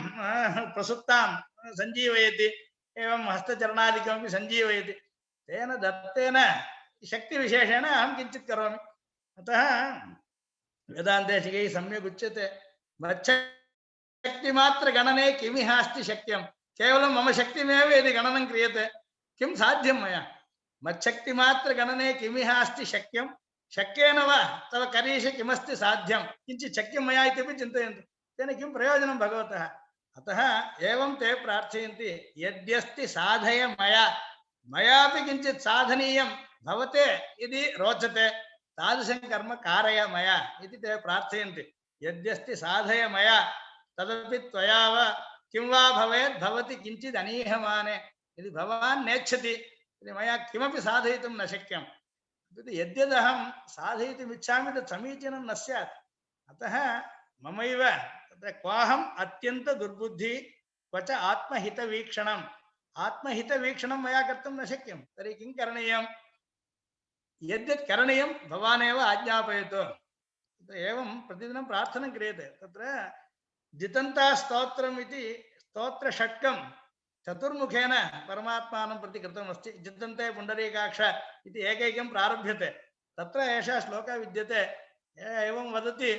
प्रसुप्तां सञ्जीवयति, एवं हस्तचरणादिकमपि सञ्जीवयति। तेन दत्तेन शक्तिविशेषेण अहं किञ्चित् करोमि। अतः वेदान्तेशिकैः सम्यक् उच्यते मच्छक्तिमात्रगणने किमिहास्ति शक्यं, केवलं मम शक्तिमेव यदि गणनं क्रियते किं साध्यं मया। मच्छक्तिमात्रगणने किमिहास्ति शक्यं, शक्येन वा तव करीषे किमस्ति साध्यं, किञ्चित् शक्यं मया इत्यपि चिन्तयन्तु, तेन किं प्रयोजनं भगवतः। अतः एवं ते प्रार्थयन्ति यद्यस्ति साधय मया, मयापि किञ्चित् साधनीयं भवते यदि रोचते तादृशं कर्म कारय मया इति ते प्रार्थयन्ति। यद्यस्ति साधय मया तदपि त्वया वा किं वा भवेत् भवति किञ्चित् अनीहमाने, यदि भवान् नेच्छति तर्हि मया किमपि साधयितुं न शक्यं। यद्यदहं साधयितुम् इच्छामि तत् समीचीनं न स्यात्। अतः ममैव तत्र क्वाहम् अत्यन्त दुर्बुद्धि क्वच आत्महितवीक्षणम् आत्महितवीक्षणं मया कर्तुं न शक्यं तर्हि किं करणीयं यद्यत् करणीयं भवानेव आज्ञापयतु एवं प्रतिदिनं प्रार्थना क्रियते तत्र जितन्ता स्तोत्रम् इति स्तोत्रषट्कं चतुर्मुखेन परमात्मानं प्रति कृतमस्ति जितन्ते पुण्डरीकाक्ष इति एकैकं प्रारभ्यते तत्र एषः श्लोकः विद्यते एवं वदति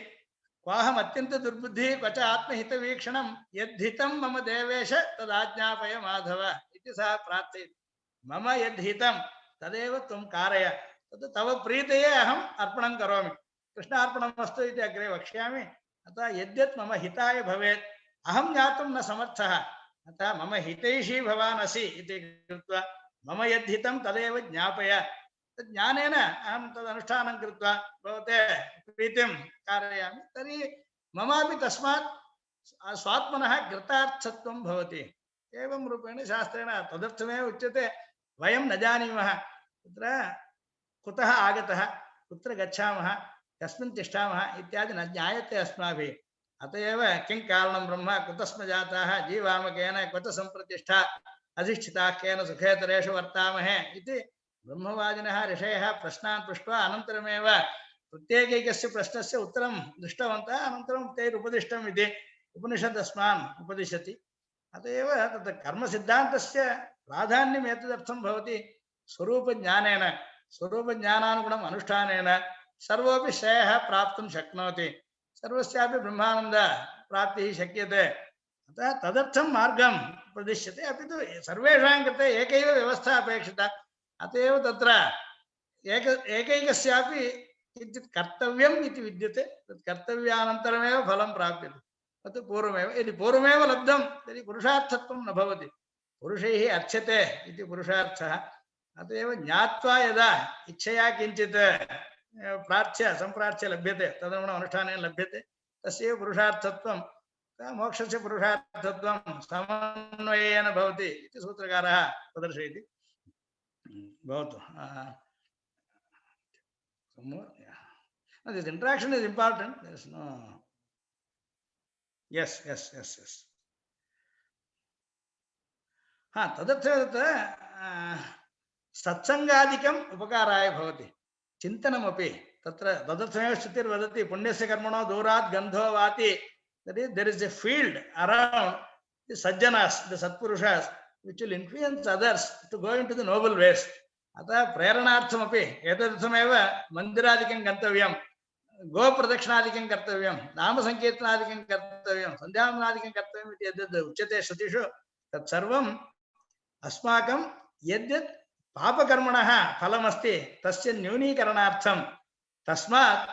क्वाहम् अत्यन्त दुर्बुद्धिः क्वच आत्महितवीक्षणं यद्धितं मम देवेश तदाज्ञापय माधव इति सः प्रार्थयति मम यद्हितं तदेव त्वं कारय तत् तव प्रीतये अहम् अर्पणं करोमि कृष्णार्पणमस्तु इति अग्रे वक्ष्यामि अतः यद्यत् मम हिताय भवेत् अहं ज्ञातुं न समर्थः अतः मम हितैषी भवान् असि इति कृत्वा मम यद्हितं तदेव ज्ञापय ज्ञानेन अहं तदनुष्ठानं कृत्वा भवते प्रीतिं कारयामि तर्हि ममापि तस्मात् स्वात्मनः कृतार्थत्वं भवति एवं रूपेण शास्त्रेण तदर्थमेव उच्यते वयं न जानीमः तत्र कुतः आगतः कुत्र गच्छामः कस्मिन् तिष्ठामः इत्यादि न ज्ञायते अस्माभिः अत एव किं कारणं ब्रह्म कुतस्म जाताः जीवामकेन क्वच सम्प्रतिष्ठा अधिष्ठिताः केन सुखेतरेषु वर्तामहे इति ब्रह्मवादिनः ऋषयः प्रश्नान् पृष्ट्वा अनन्तरमेव प्रत्येकैकस्य प्रश्नस्य उत्तरं दृष्टवन्तः अनन्तरं तैरुपदिष्टम् इति उपनिषद् अस्मान् उपदिशति अत एव तत् कर्मसिद्धान्तस्य प्राधान्यम् एतदर्थं भवति स्वरूपज्ञानेन स्वरूपज्ञानानुगुणम् अनुष्ठानेन सर्वोपि श्रेयः प्राप्तुं शक्नोति सर्वस्यापि ब्रह्मानन्द प्राप्तिः शक्यते अतः तदर्थं मार्गं प्रदिश्यते अपि तु सर्वेषां कृते एकैव व्यवस्था अपेक्षिता अत एव तत्र एकैकस्यापि किञ्चित् कर्तव्यम् इति विद्यते तत् कर्तव्यानन्तरमेव फलं प्राप्यते तत् पूर्वमेव यदि पूर्वमेव लब्धं तर्हि पुरुषार्थत्वं न भवति पुरुषैः अर्च्यते इति पुरुषार्थः अत एव ज्ञात्वा यदा इच्छया किञ्चित् प्रार्थ्य सम्प्रार्थ्य लभ्यते तदनुगुणम् अनुष्ठानेन लभ्यते तस्यैव पुरुषार्थत्वं मोक्षस्य पुरुषार्थत्वं समन्वयेन भवति इति सूत्रकारः प्रदर्शयति भवतु this interaction is important there is no yes तदर्थं सत्सङ्गादिकम् उपकाराय भवति चिन्तनमपि तत्र तदर्थमेव श्रुतिर्वदति पुण्यस्य कर्मणो दूरात् गन्धो वाति that is there is a field around the sajjanas the satpurushas which will influence others to go into the noble ways अतः प्रेरणार्थमपि एतदर्थमेव मन्दिरादिकं गन्तव्यं गोप्रदक्षिणादिकं कर्तव्यं नामसङ्कीर्तनादिकं कर्तव्यं सन्ध्यावन्दनादिकं कर्तव्यम् इति यद्यद् उच्यते श्रुतिषु तत्सर्वम् अस्माकं यद्यत् पापकर्मणः फलमस्ति तस्य न्यूनीकरणार्थं तस्मात्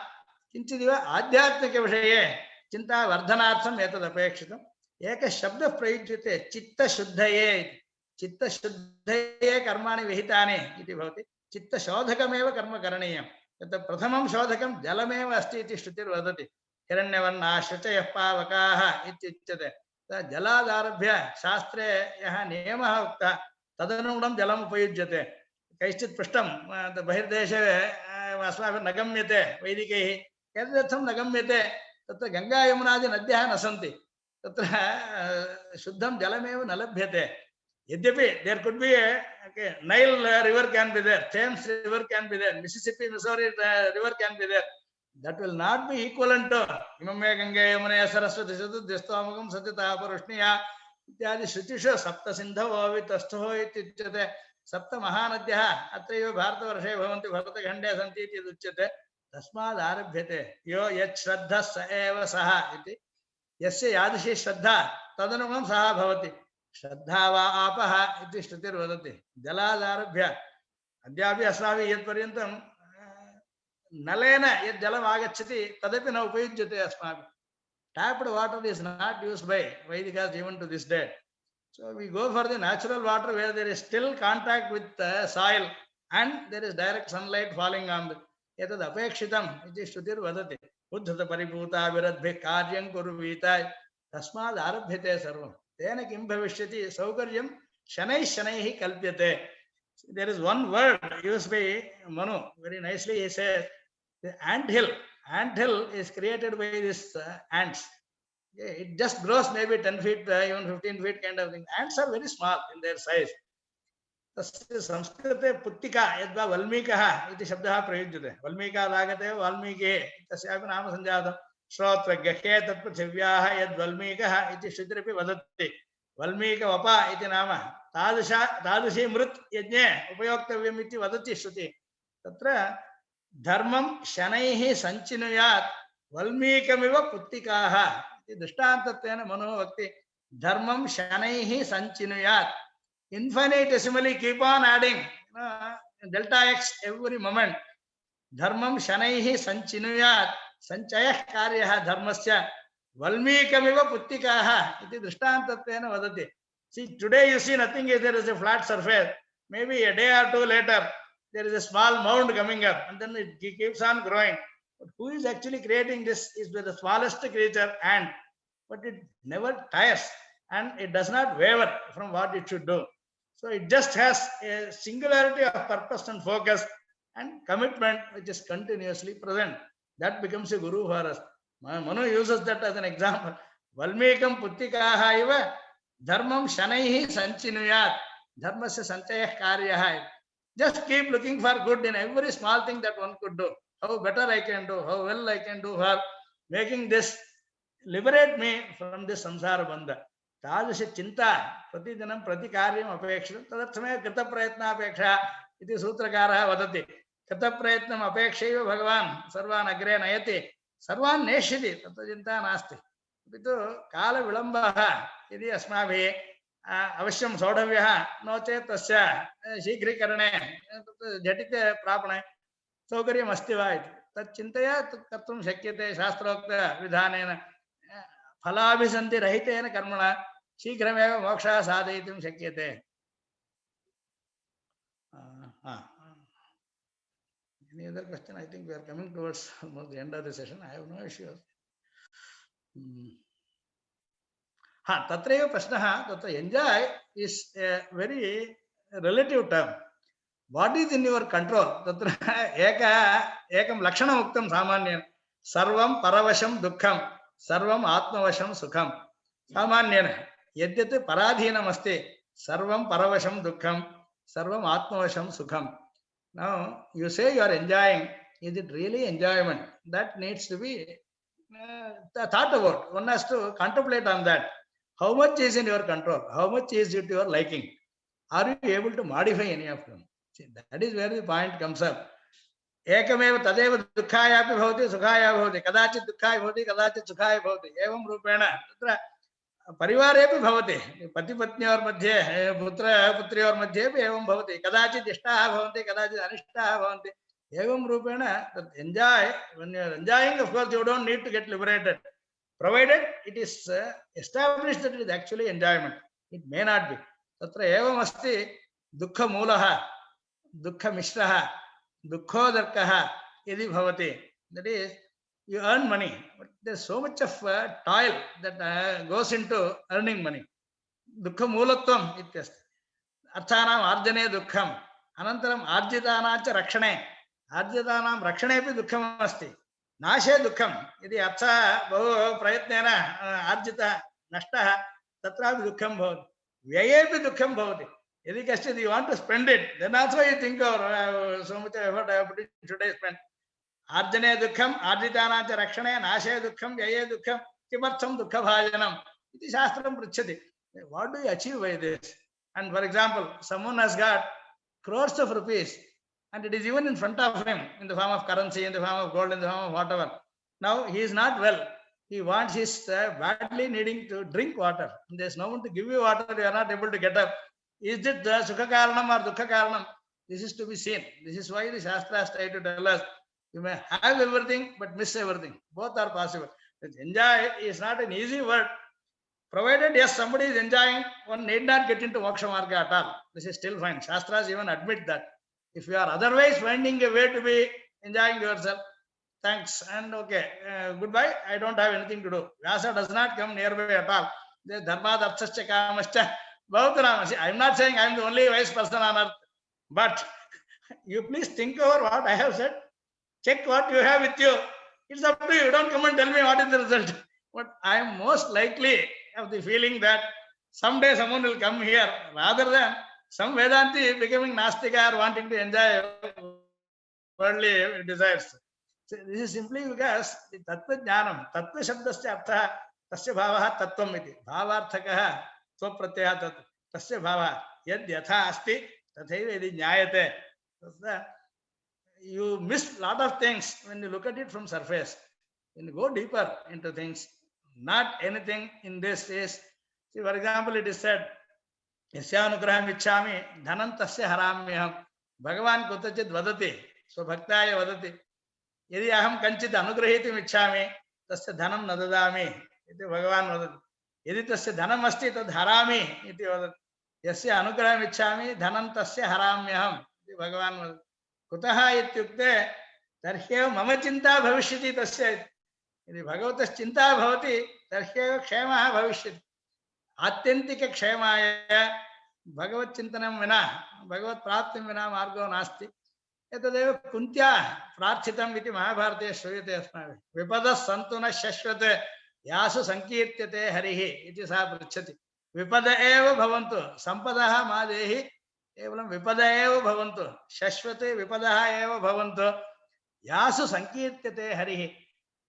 किञ्चिदिव आध्यात्मिकविषये चिन्तावर्धनार्थम् एतदपेक्षितम् एकः शब्दः प्रयुज्यते चित्तशुद्धये चित्तशुद्धये कर्माणि विहितानि इति भवति चित्तशोधकमेव कर्म करणीयं तत् प्रथमं शोधकं जलमेव अस्ति इति श्रुतिर्वदति हिरण्यवर्णाः शुचयः पावकाः इत्युच्यते जलादारभ्य शास्त्रे यः नियमः उक्तः तदनुगुणं जलम् उपयुज्यते कैश्चित् पृष्टं बहिर्देशे अस्माभिः न गम्यते वैदिकैः एतदर्थं न गम्यते तत्र गङ्गा यमुनादि नद्यः न सन्ति तत्र शुद्धं जलमेव न लभ्यते यद्यपि there could be a Nile river can be there, Thames river can be there, Mississippi, Missouri river can be there. That will not be equivalent to Imame Gange Yamune Saraswati Sadhustamagam Satita Parushniya इत्यादि श्रुतिषु सप्त सिन्धवो वितस्थो इत्युच्यते सप्त महानद्यः अत्रैव भारतवर्षे भवन्ति भरतखण्डे सन्ति इति उच्यते तस्माद् आरभ्यते यो यच्छ्रद्धः स एव सः इति यस्य यादृशी श्रद्धा तदनुगुणं सः भवति श्रद्धा वा आपः इति श्रुतिर्वदति जलादारभ्य अद्यापि अस्माभिः यत्पर्यन्तं नलेन यद् जलम् आगच्छति तदपि न उपयुज्यते अस्माभिः tapped water is not used by Vedikas even to this day. So we go for the natural water where there is still contact with the soil and there is direct sunlight falling on the etad apekshitam iti shrutir vadati uddhata paribhuta viradbhi karyam kuruvita tasmad arabhyate sarvam tena kim bhavishyati saukaryam shanaihi kalpyate. There is one word used by Manu very nicely. He says the ant hill is created by these ants. It just grows maybe 10 feet, even 15 feet kind of thing. Ants are very small in their size. तस्य संस्कृते पुत्तिका यद्वा वल्मीकः इति शब्दः प्रयुज्यते। वल्मीका लागते वाल्मीकिः तस्यापि नाम सञ्जातं। श्रोत्रगह्ये तत्पृथिव्याः यद्वल्मीकः इति श्रुतिरपि वदति। वल्मीकवपा इति नाम तादृशी मृत् यज्ञे उपयोक्तव्यम् इति वदति श्रुति। तत्र धर्मं शनैः सञ्चिनुयात् वल्मीकमिव पुत्तिकाः इति दृष्टान्तत्वेन मनो वक्ति। धर्मं शनैः सञ्चिनुयात्, infinitesimally keep on adding delta x every moment. Dharmam shanaihi sanchinuyat, sanchayah karyah dharmasya valmikamiva puttikaah iti drishtantatvena vadati. See, today you see nothing is there is a flat surface. Maybe a day or two later there is a small mound coming up and then it keeps on growing. But who is actually creating this is the smallest creature, ant. But it never tires and it does not waver from what it should do. So it just has a singularity of purpose and focus and commitment which is continuously present. That becomes a guru for us. Manu uses that as an example. Valmikam puttikaha iva dharmam shanaihi sanchinuyat. Dharmasya sanchayah karyah. Just keep looking for good in every small thing that one could do. How better I can do, how well I can do for making this liberate me from this samsara bandha. तादृश चिंता प्रतिदिनं प्रतिकार्यम् अपेक्षितं। तदर्थमेव कृतप्रयत्नापेक्षा इति सूत्रकारः वदति। कृतप्रयत्नम् अपेक्षैव भगवान् सर्वान् अग्रे नयति, सर्वान् नेष्यति, तत्र चिन्ता नास्ति। अपि तु कालविलम्बः यदि अस्माभिः अवश्यं सोढव्यः, नो चेत् तस्य शीघ्रीकरणे झटिति प्रापणे सौकर्यमस्ति वा इति तच्चिन्तया कर्तुं शक्यते। शास्त्रोक्तविधानेन फलाभिसन्धिरहितेन कर्मणा शीघ्रमेव मोक्षः साधयितुं शक्यते। Any other question? I think we are coming towards almost the end of the session. I have no issues. तत्रैव प्रश्नः, तत्र enjoy is a very relative term. What is in your control? तत्र एकं लक्षणम् उक्तं सामान्येन, सर्वं परवशं दुःखं सर्वम् आत्मवशं सुखं। सामान्येन यद्यत् पराधीनमस्ति सर्वं परवशं दुःखं सर्वम् आत्मवशं सुखं. Now you say you are enjoying. Is it really enjoyment? That needs to be thought about. One has to contemplate on that. How much is in your control? How much is it your liking? Are you able to modify any of them? See, that is where the point comes up. एकमेव तदेव दुःखाय भवति सुखाय भवति, कदाचित् दुःखाय भवति कदाचित् सुखाय भवति। एवं रूपेण तत्र परिवारेपि भवति, पतिपत्न्योर्मध्ये पुत्रपुत्र्योर्मध्येपि एवं भवति। कदाचित् इष्टाः भवन्ति कदाचित् अनिष्टाः भवन्ति। एवं रूपेण तत् enjoy, when you are enjoying, of course you don't need to get liberated, provided it is established that it is actually enjoyment. It may not be. तत्र एवम् अस्ति, दुःखमूलः दुःखमिश्रः दुःखोदर्कः यदि भवति, that is, you earn money, but there's so much of toil that goes into earning money. दुःखमूलत्वम् इत्यस्ति। अर्थानाम् आर्जने दुःखम्, अनन्तरम् आर्जितानां च रक्षणे, आर्जितानां रक्षणेपि दुःखम् अस्ति, नाशे दुःखम्। यदि अर्थः बहु प्रयत्नेन आर्जितः नष्टः तत्रापि दुःखं भवति, व्ययेपि दुःखं भवति। यदि कश्चित् you want to spend it, then also you think, oh, so much effort I have put in, should I spend? आर्जने दुःखम् आर्जितानां च रक्षणे नाशे दुःखं व्यये दुःखं किमर्थं दुःखभाजनम् इति शास्त्रं पृच्छति. What do you achieve by this? And for example, someone has got crores of rupees and it is even in front of him in the form of currency, in the form of gold, in the form of whatever. Now he is not well. He wants his badly needing to drink water. There is no one to give you water. You are not able to get up. Is it the sukha karanam or dukkha karanam? This is to be seen. This is why the Shastras try to tell us, you may have everything but miss everything. Both are possible. Enjoy is not an easy word. Provided, yes, somebody is enjoying, one need not get into moksha marga at all. This is still fine. Shastras even admit that. If you are otherwise finding a way to be enjoying yourself, thanks and okay, goodbye. I don't have anything to do. Vyasa does not come nearby at all. The dharma arthascha kamascha. I'm not saying I'm the only wise person on earth, but you please think over what I have said. Check what you have with you. It's up to you. Don't come and tell me what is the result. But I am most likely of the feeling that someday someone will come here, rather than some Vedanti becoming Nastika or wanting to enjoy worldly desires. So this is simply because the Tattva Jnanam, Tattva Shabdasya Artha, Tasya Bhavaha Tattvam iti, Bhavarthakaha Swapratyaya Tat, Tasya Bhava, Yad Yatha Asti, Tathaiva Yadi Jnayate. You miss a lot of things when you look at it from surface. When you go deeper into things, not anything in this is, see, for example, it is said, Yasyanugraham ichchami dhanam tasya haramyaham. Bhagavan kutachit vadati, swabhaktaya vadati. Yadi aham kanchit anugrahitim ichchami, tasya dhanam nadadami. Iti Bhagavan vadati. Yadi tasya dhanam asti tad harami. Iti vadati. Yasya anugraham ichchami dhanam tasya haramyaham. Iti Bhagavan vadati. Kutaha ityukte tarhyev mama chinta bhavishyati tasya. यदि भगवतः चिंता भवति तर्हि क्षेमः भविष्यति आत्यन्तिक क्षेमाय भगवत चिंतनं विना भगवत प्राप्तिं विना मार्गो नास्ति एतदेव कुन्त्या प्रार्थितम् इति महाभारते श्रूयते अस्माभिः विपदः सन्तु न शश्वते यासु संकीर्त्यते हरिः इति सा पृच्छति विपद एव भवन्तु सम्पदः मा देहि केवलं विपद एव भवन्तु शश्वते विपदः एव भवन्तु यासु संकीर्त्यते हरिः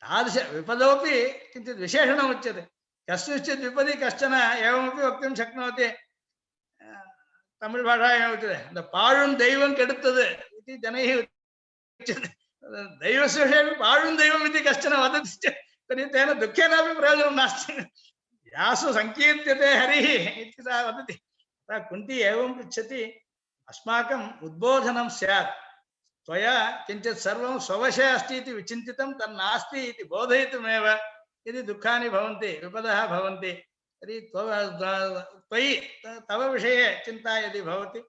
तादृश विपदोपि किञ्चित् विशेषणम् उच्यते कस्यचित् विपदि कश्चन एवमपि वक्तुं शक्नोति तमिळ् भाषायाम् उच्यते पाळुं दैवं केडुत्तदु इति जनैः उच्यते दैवस्य विषये पाळुं दैवम् इति कश्चन वदति चेत् तर्हि तेन दुःखेनापि प्रयोजनं नास्ति यासु संकीर्त्यते हरिः इति सा वदति कुन्ती एवं पृच्छति अस्माकम् उद्बोधनं स्यात् त्वया किञ्चित् सर्वं स्ववशे अस्ति इति विचिन्तितं तन्नास्ति इति बोधयितुमेव यदि दुःखानि भवन्ति विपदः भवन्ति तर्हि त्वयि तव विषये चिन्ता यदि भवति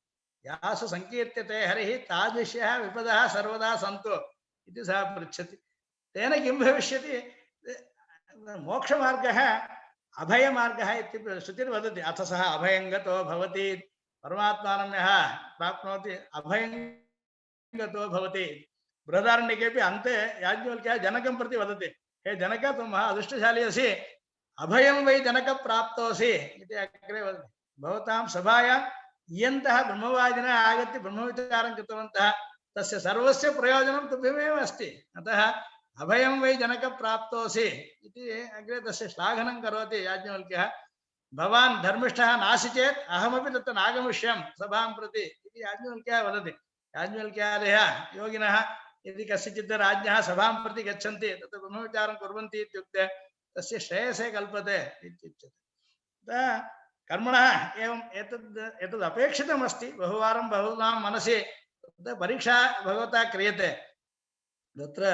यासु संकीर्त्यते हरिः तादृश्यः विपदः सर्वदा सन्तु इति सः पृच्छति तेन किं भविष्यति मोक्षमार्गः अभयमार्गः इति श्रुतिर्वदति अथ सः अभयं गतो भवति परमात्मानं यः प्राप्नोति अभयं गतो भवति बृहदारण्यकेपि अन्ते याज्ञवल्क्यः जनकं प्रति वदति हे जनक त्वं महा अदृष्टशाली असि अभयं वै जनक प्राप्तोऽसि इति अग्रे वदति भवतां सभायां इयन्तः ब्रह्मवादिनः आगत्य ब्रह्मविचारं कृतवन्तः तस्य सर्वस्य प्रयोजनं तुभ्यमेव अस्ति अतः अभयं वै जनक प्राप्तोऽसि इति अग्रे तस्य श्लाघनं करोति याज्ञवल्क्यः भवान् धर्मिष्ठः नासि चेत् अहमपि तत्र नागमिष्यं सभां प्रति इति याज्ञवल्क्यः वदति याज्ञवल्क्यादयः योगिनः यदि कस्यचित् राज्ञः सभां प्रति गच्छन्ति तत्र ब्रह्मविचारं कुर्वन्ति इत्युक्ते तस्य श्रेयसे कल्पते इत्युच्यते कर्मणः एवम् एतद् अपेक्षितमस्ति बहुवारं बहुनां मनसि परीक्षा भगवता क्रियते तत्र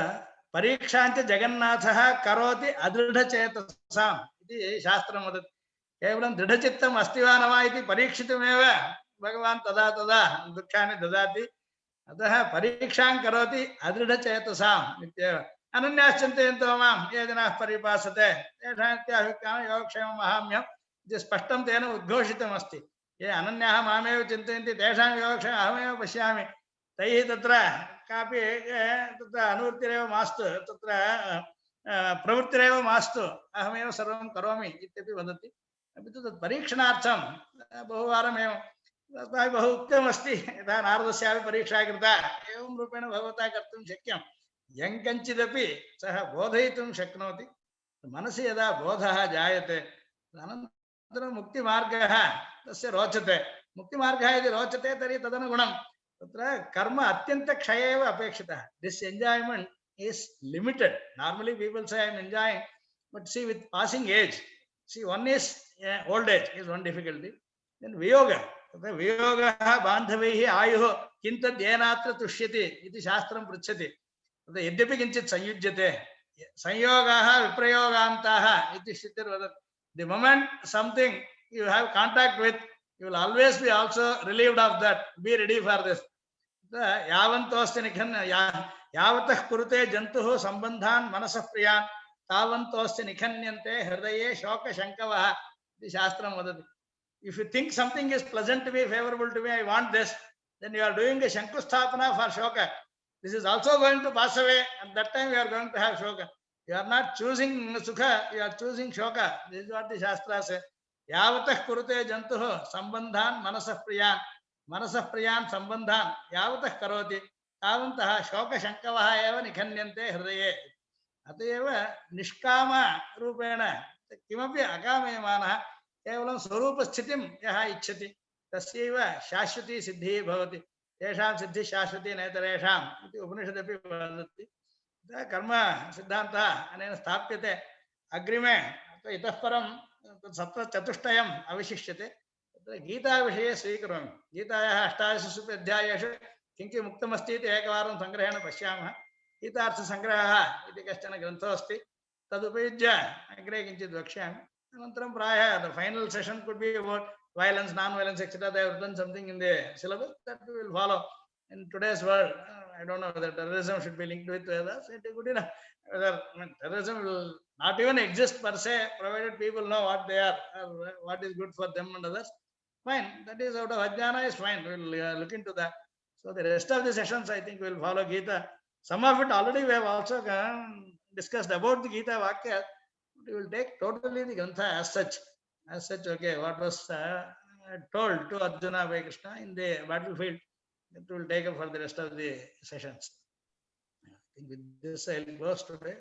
परीक्षाञ्च जगन्नाथः करोति अदृढचेतसाम् इति शास्त्रं वदति केवलं दृढचित्तम् अस्ति वा न वा इति परीक्षितुमेव भगवान् तदा तदा दुःखानि ददाति अतः परीक्षां करोति अदृढचेतसाम् इत्येव अनन्याश्चिन्तयन्तो मां ये जनाः परिपासते तेषां योगक्षेमम् अहाम्यम् इति स्पष्टं तेन उद्घोषितमस्ति ये अनन्याः मामेव चिन्तयन्ति तेषां योगक्षेमम् अहमेव पश्यामि तैः तत्र कापि तत्र अनुवृत्तिरेव मास्तु तत्र प्रवृत्तिरेव मास्तु अहमेव सर्वं करोमि इत्यपि वदति अपि तु तत् परीक्षणार्थं बहुवारमेव तस्मात् बहु उक्तमस्ति यथा नारदस्यापि परीक्षा कृता एवं रूपेण भगवता कर्तुं शक्यं यं कञ्चिदपि सः बोधयितुं शक्नोति मनसि यदा बोधः जायते अनन्तरं मुक्तिमार्गः तस्य रोचते मुक्तिमार्गः यदि रोचते तर्हि तदनुगुणं तत्र कर्म अत्यन्तक्षये एव अपेक्षितः this enjoyment is limited normally people say I am enjoying but see with passing age see one is old age is one difficulty then viyoga वियोगः बान्धवैः आयुः किन्तद्येनात्र तुष्यति इति शास्त्रं पृच्छति यद्यपि किञ्चित् संयुज्यते संयोगाः विप्रयोगान्ताः इति श्रुतिर्वदति the moment something you have contact with you will always be also relieved of that be ready for this यावन्तोऽस्ति निखन् यावतः कुरुते जन्तुः सम्बन्धान् मनसः प्रियान् तावन्तोऽस्ति निखन्यन्ते हृदये शोकशङ्कवः इति शास्त्रं वदति if you think something is pleasant to me, favorable to me, I want this, then you are doing a Shankusthapana for shoka. This is also going to pass away, and that time you are going to have shoka. You are not choosing sukha, you are choosing shoka. This is what the Shastra says. Yavatah kurute jantuh sambandhan manasah priyan sambandhan yavatah karoti tavantah shoka shankavaha eva nikhanyante hridaye. अतएव निष्काम रूपेण किमपि अकामयमानः केवलं स्वरूपस्थितिं यः इच्छति तस्यैव शाश्वती सिद्धिः भवति तेषां सिद्धिः शाश्वती नेतरेषाम् इति उपनिषदपि वदति कर्म सिद्धान्तः अनेन स्थाप्यते अग्रिमे इतः परं सप्तचतुष्टयम् अवशिष्यते तत्र गीताविषये स्वीकरोमि गीतायाः 88 अध्यायेषु किं किम् उक्तमस्ति इति एकवारं संग्रहेण पश्यामः गीतार्थ संग्रहः इति कश्चन ग्रन्थो अस्ति तदुपयुज्य अग्रे किञ्चित् वक्ष्यामि अनन्तरं प्रायः the final session could be about violence non-violence etc. They have written something in the syllabus that we will follow in today's world. I don't know whether terrorism should be linked with Vedas. It is good enough. Whether terrorism will not even exist per se, provided people know what they are, what is good for them and others. Fine, that is out of Ajnana is fine. We will look into that. So the rest of the sessions, I think, we will follow Gita. Some of it already we have also discussed about the Gita Vakya. We will take totally the Grantha as such. Okay, what was told to Arjuna by Krishna in the battlefield, that will take up for the rest of the sessions. I think with this I'll close today.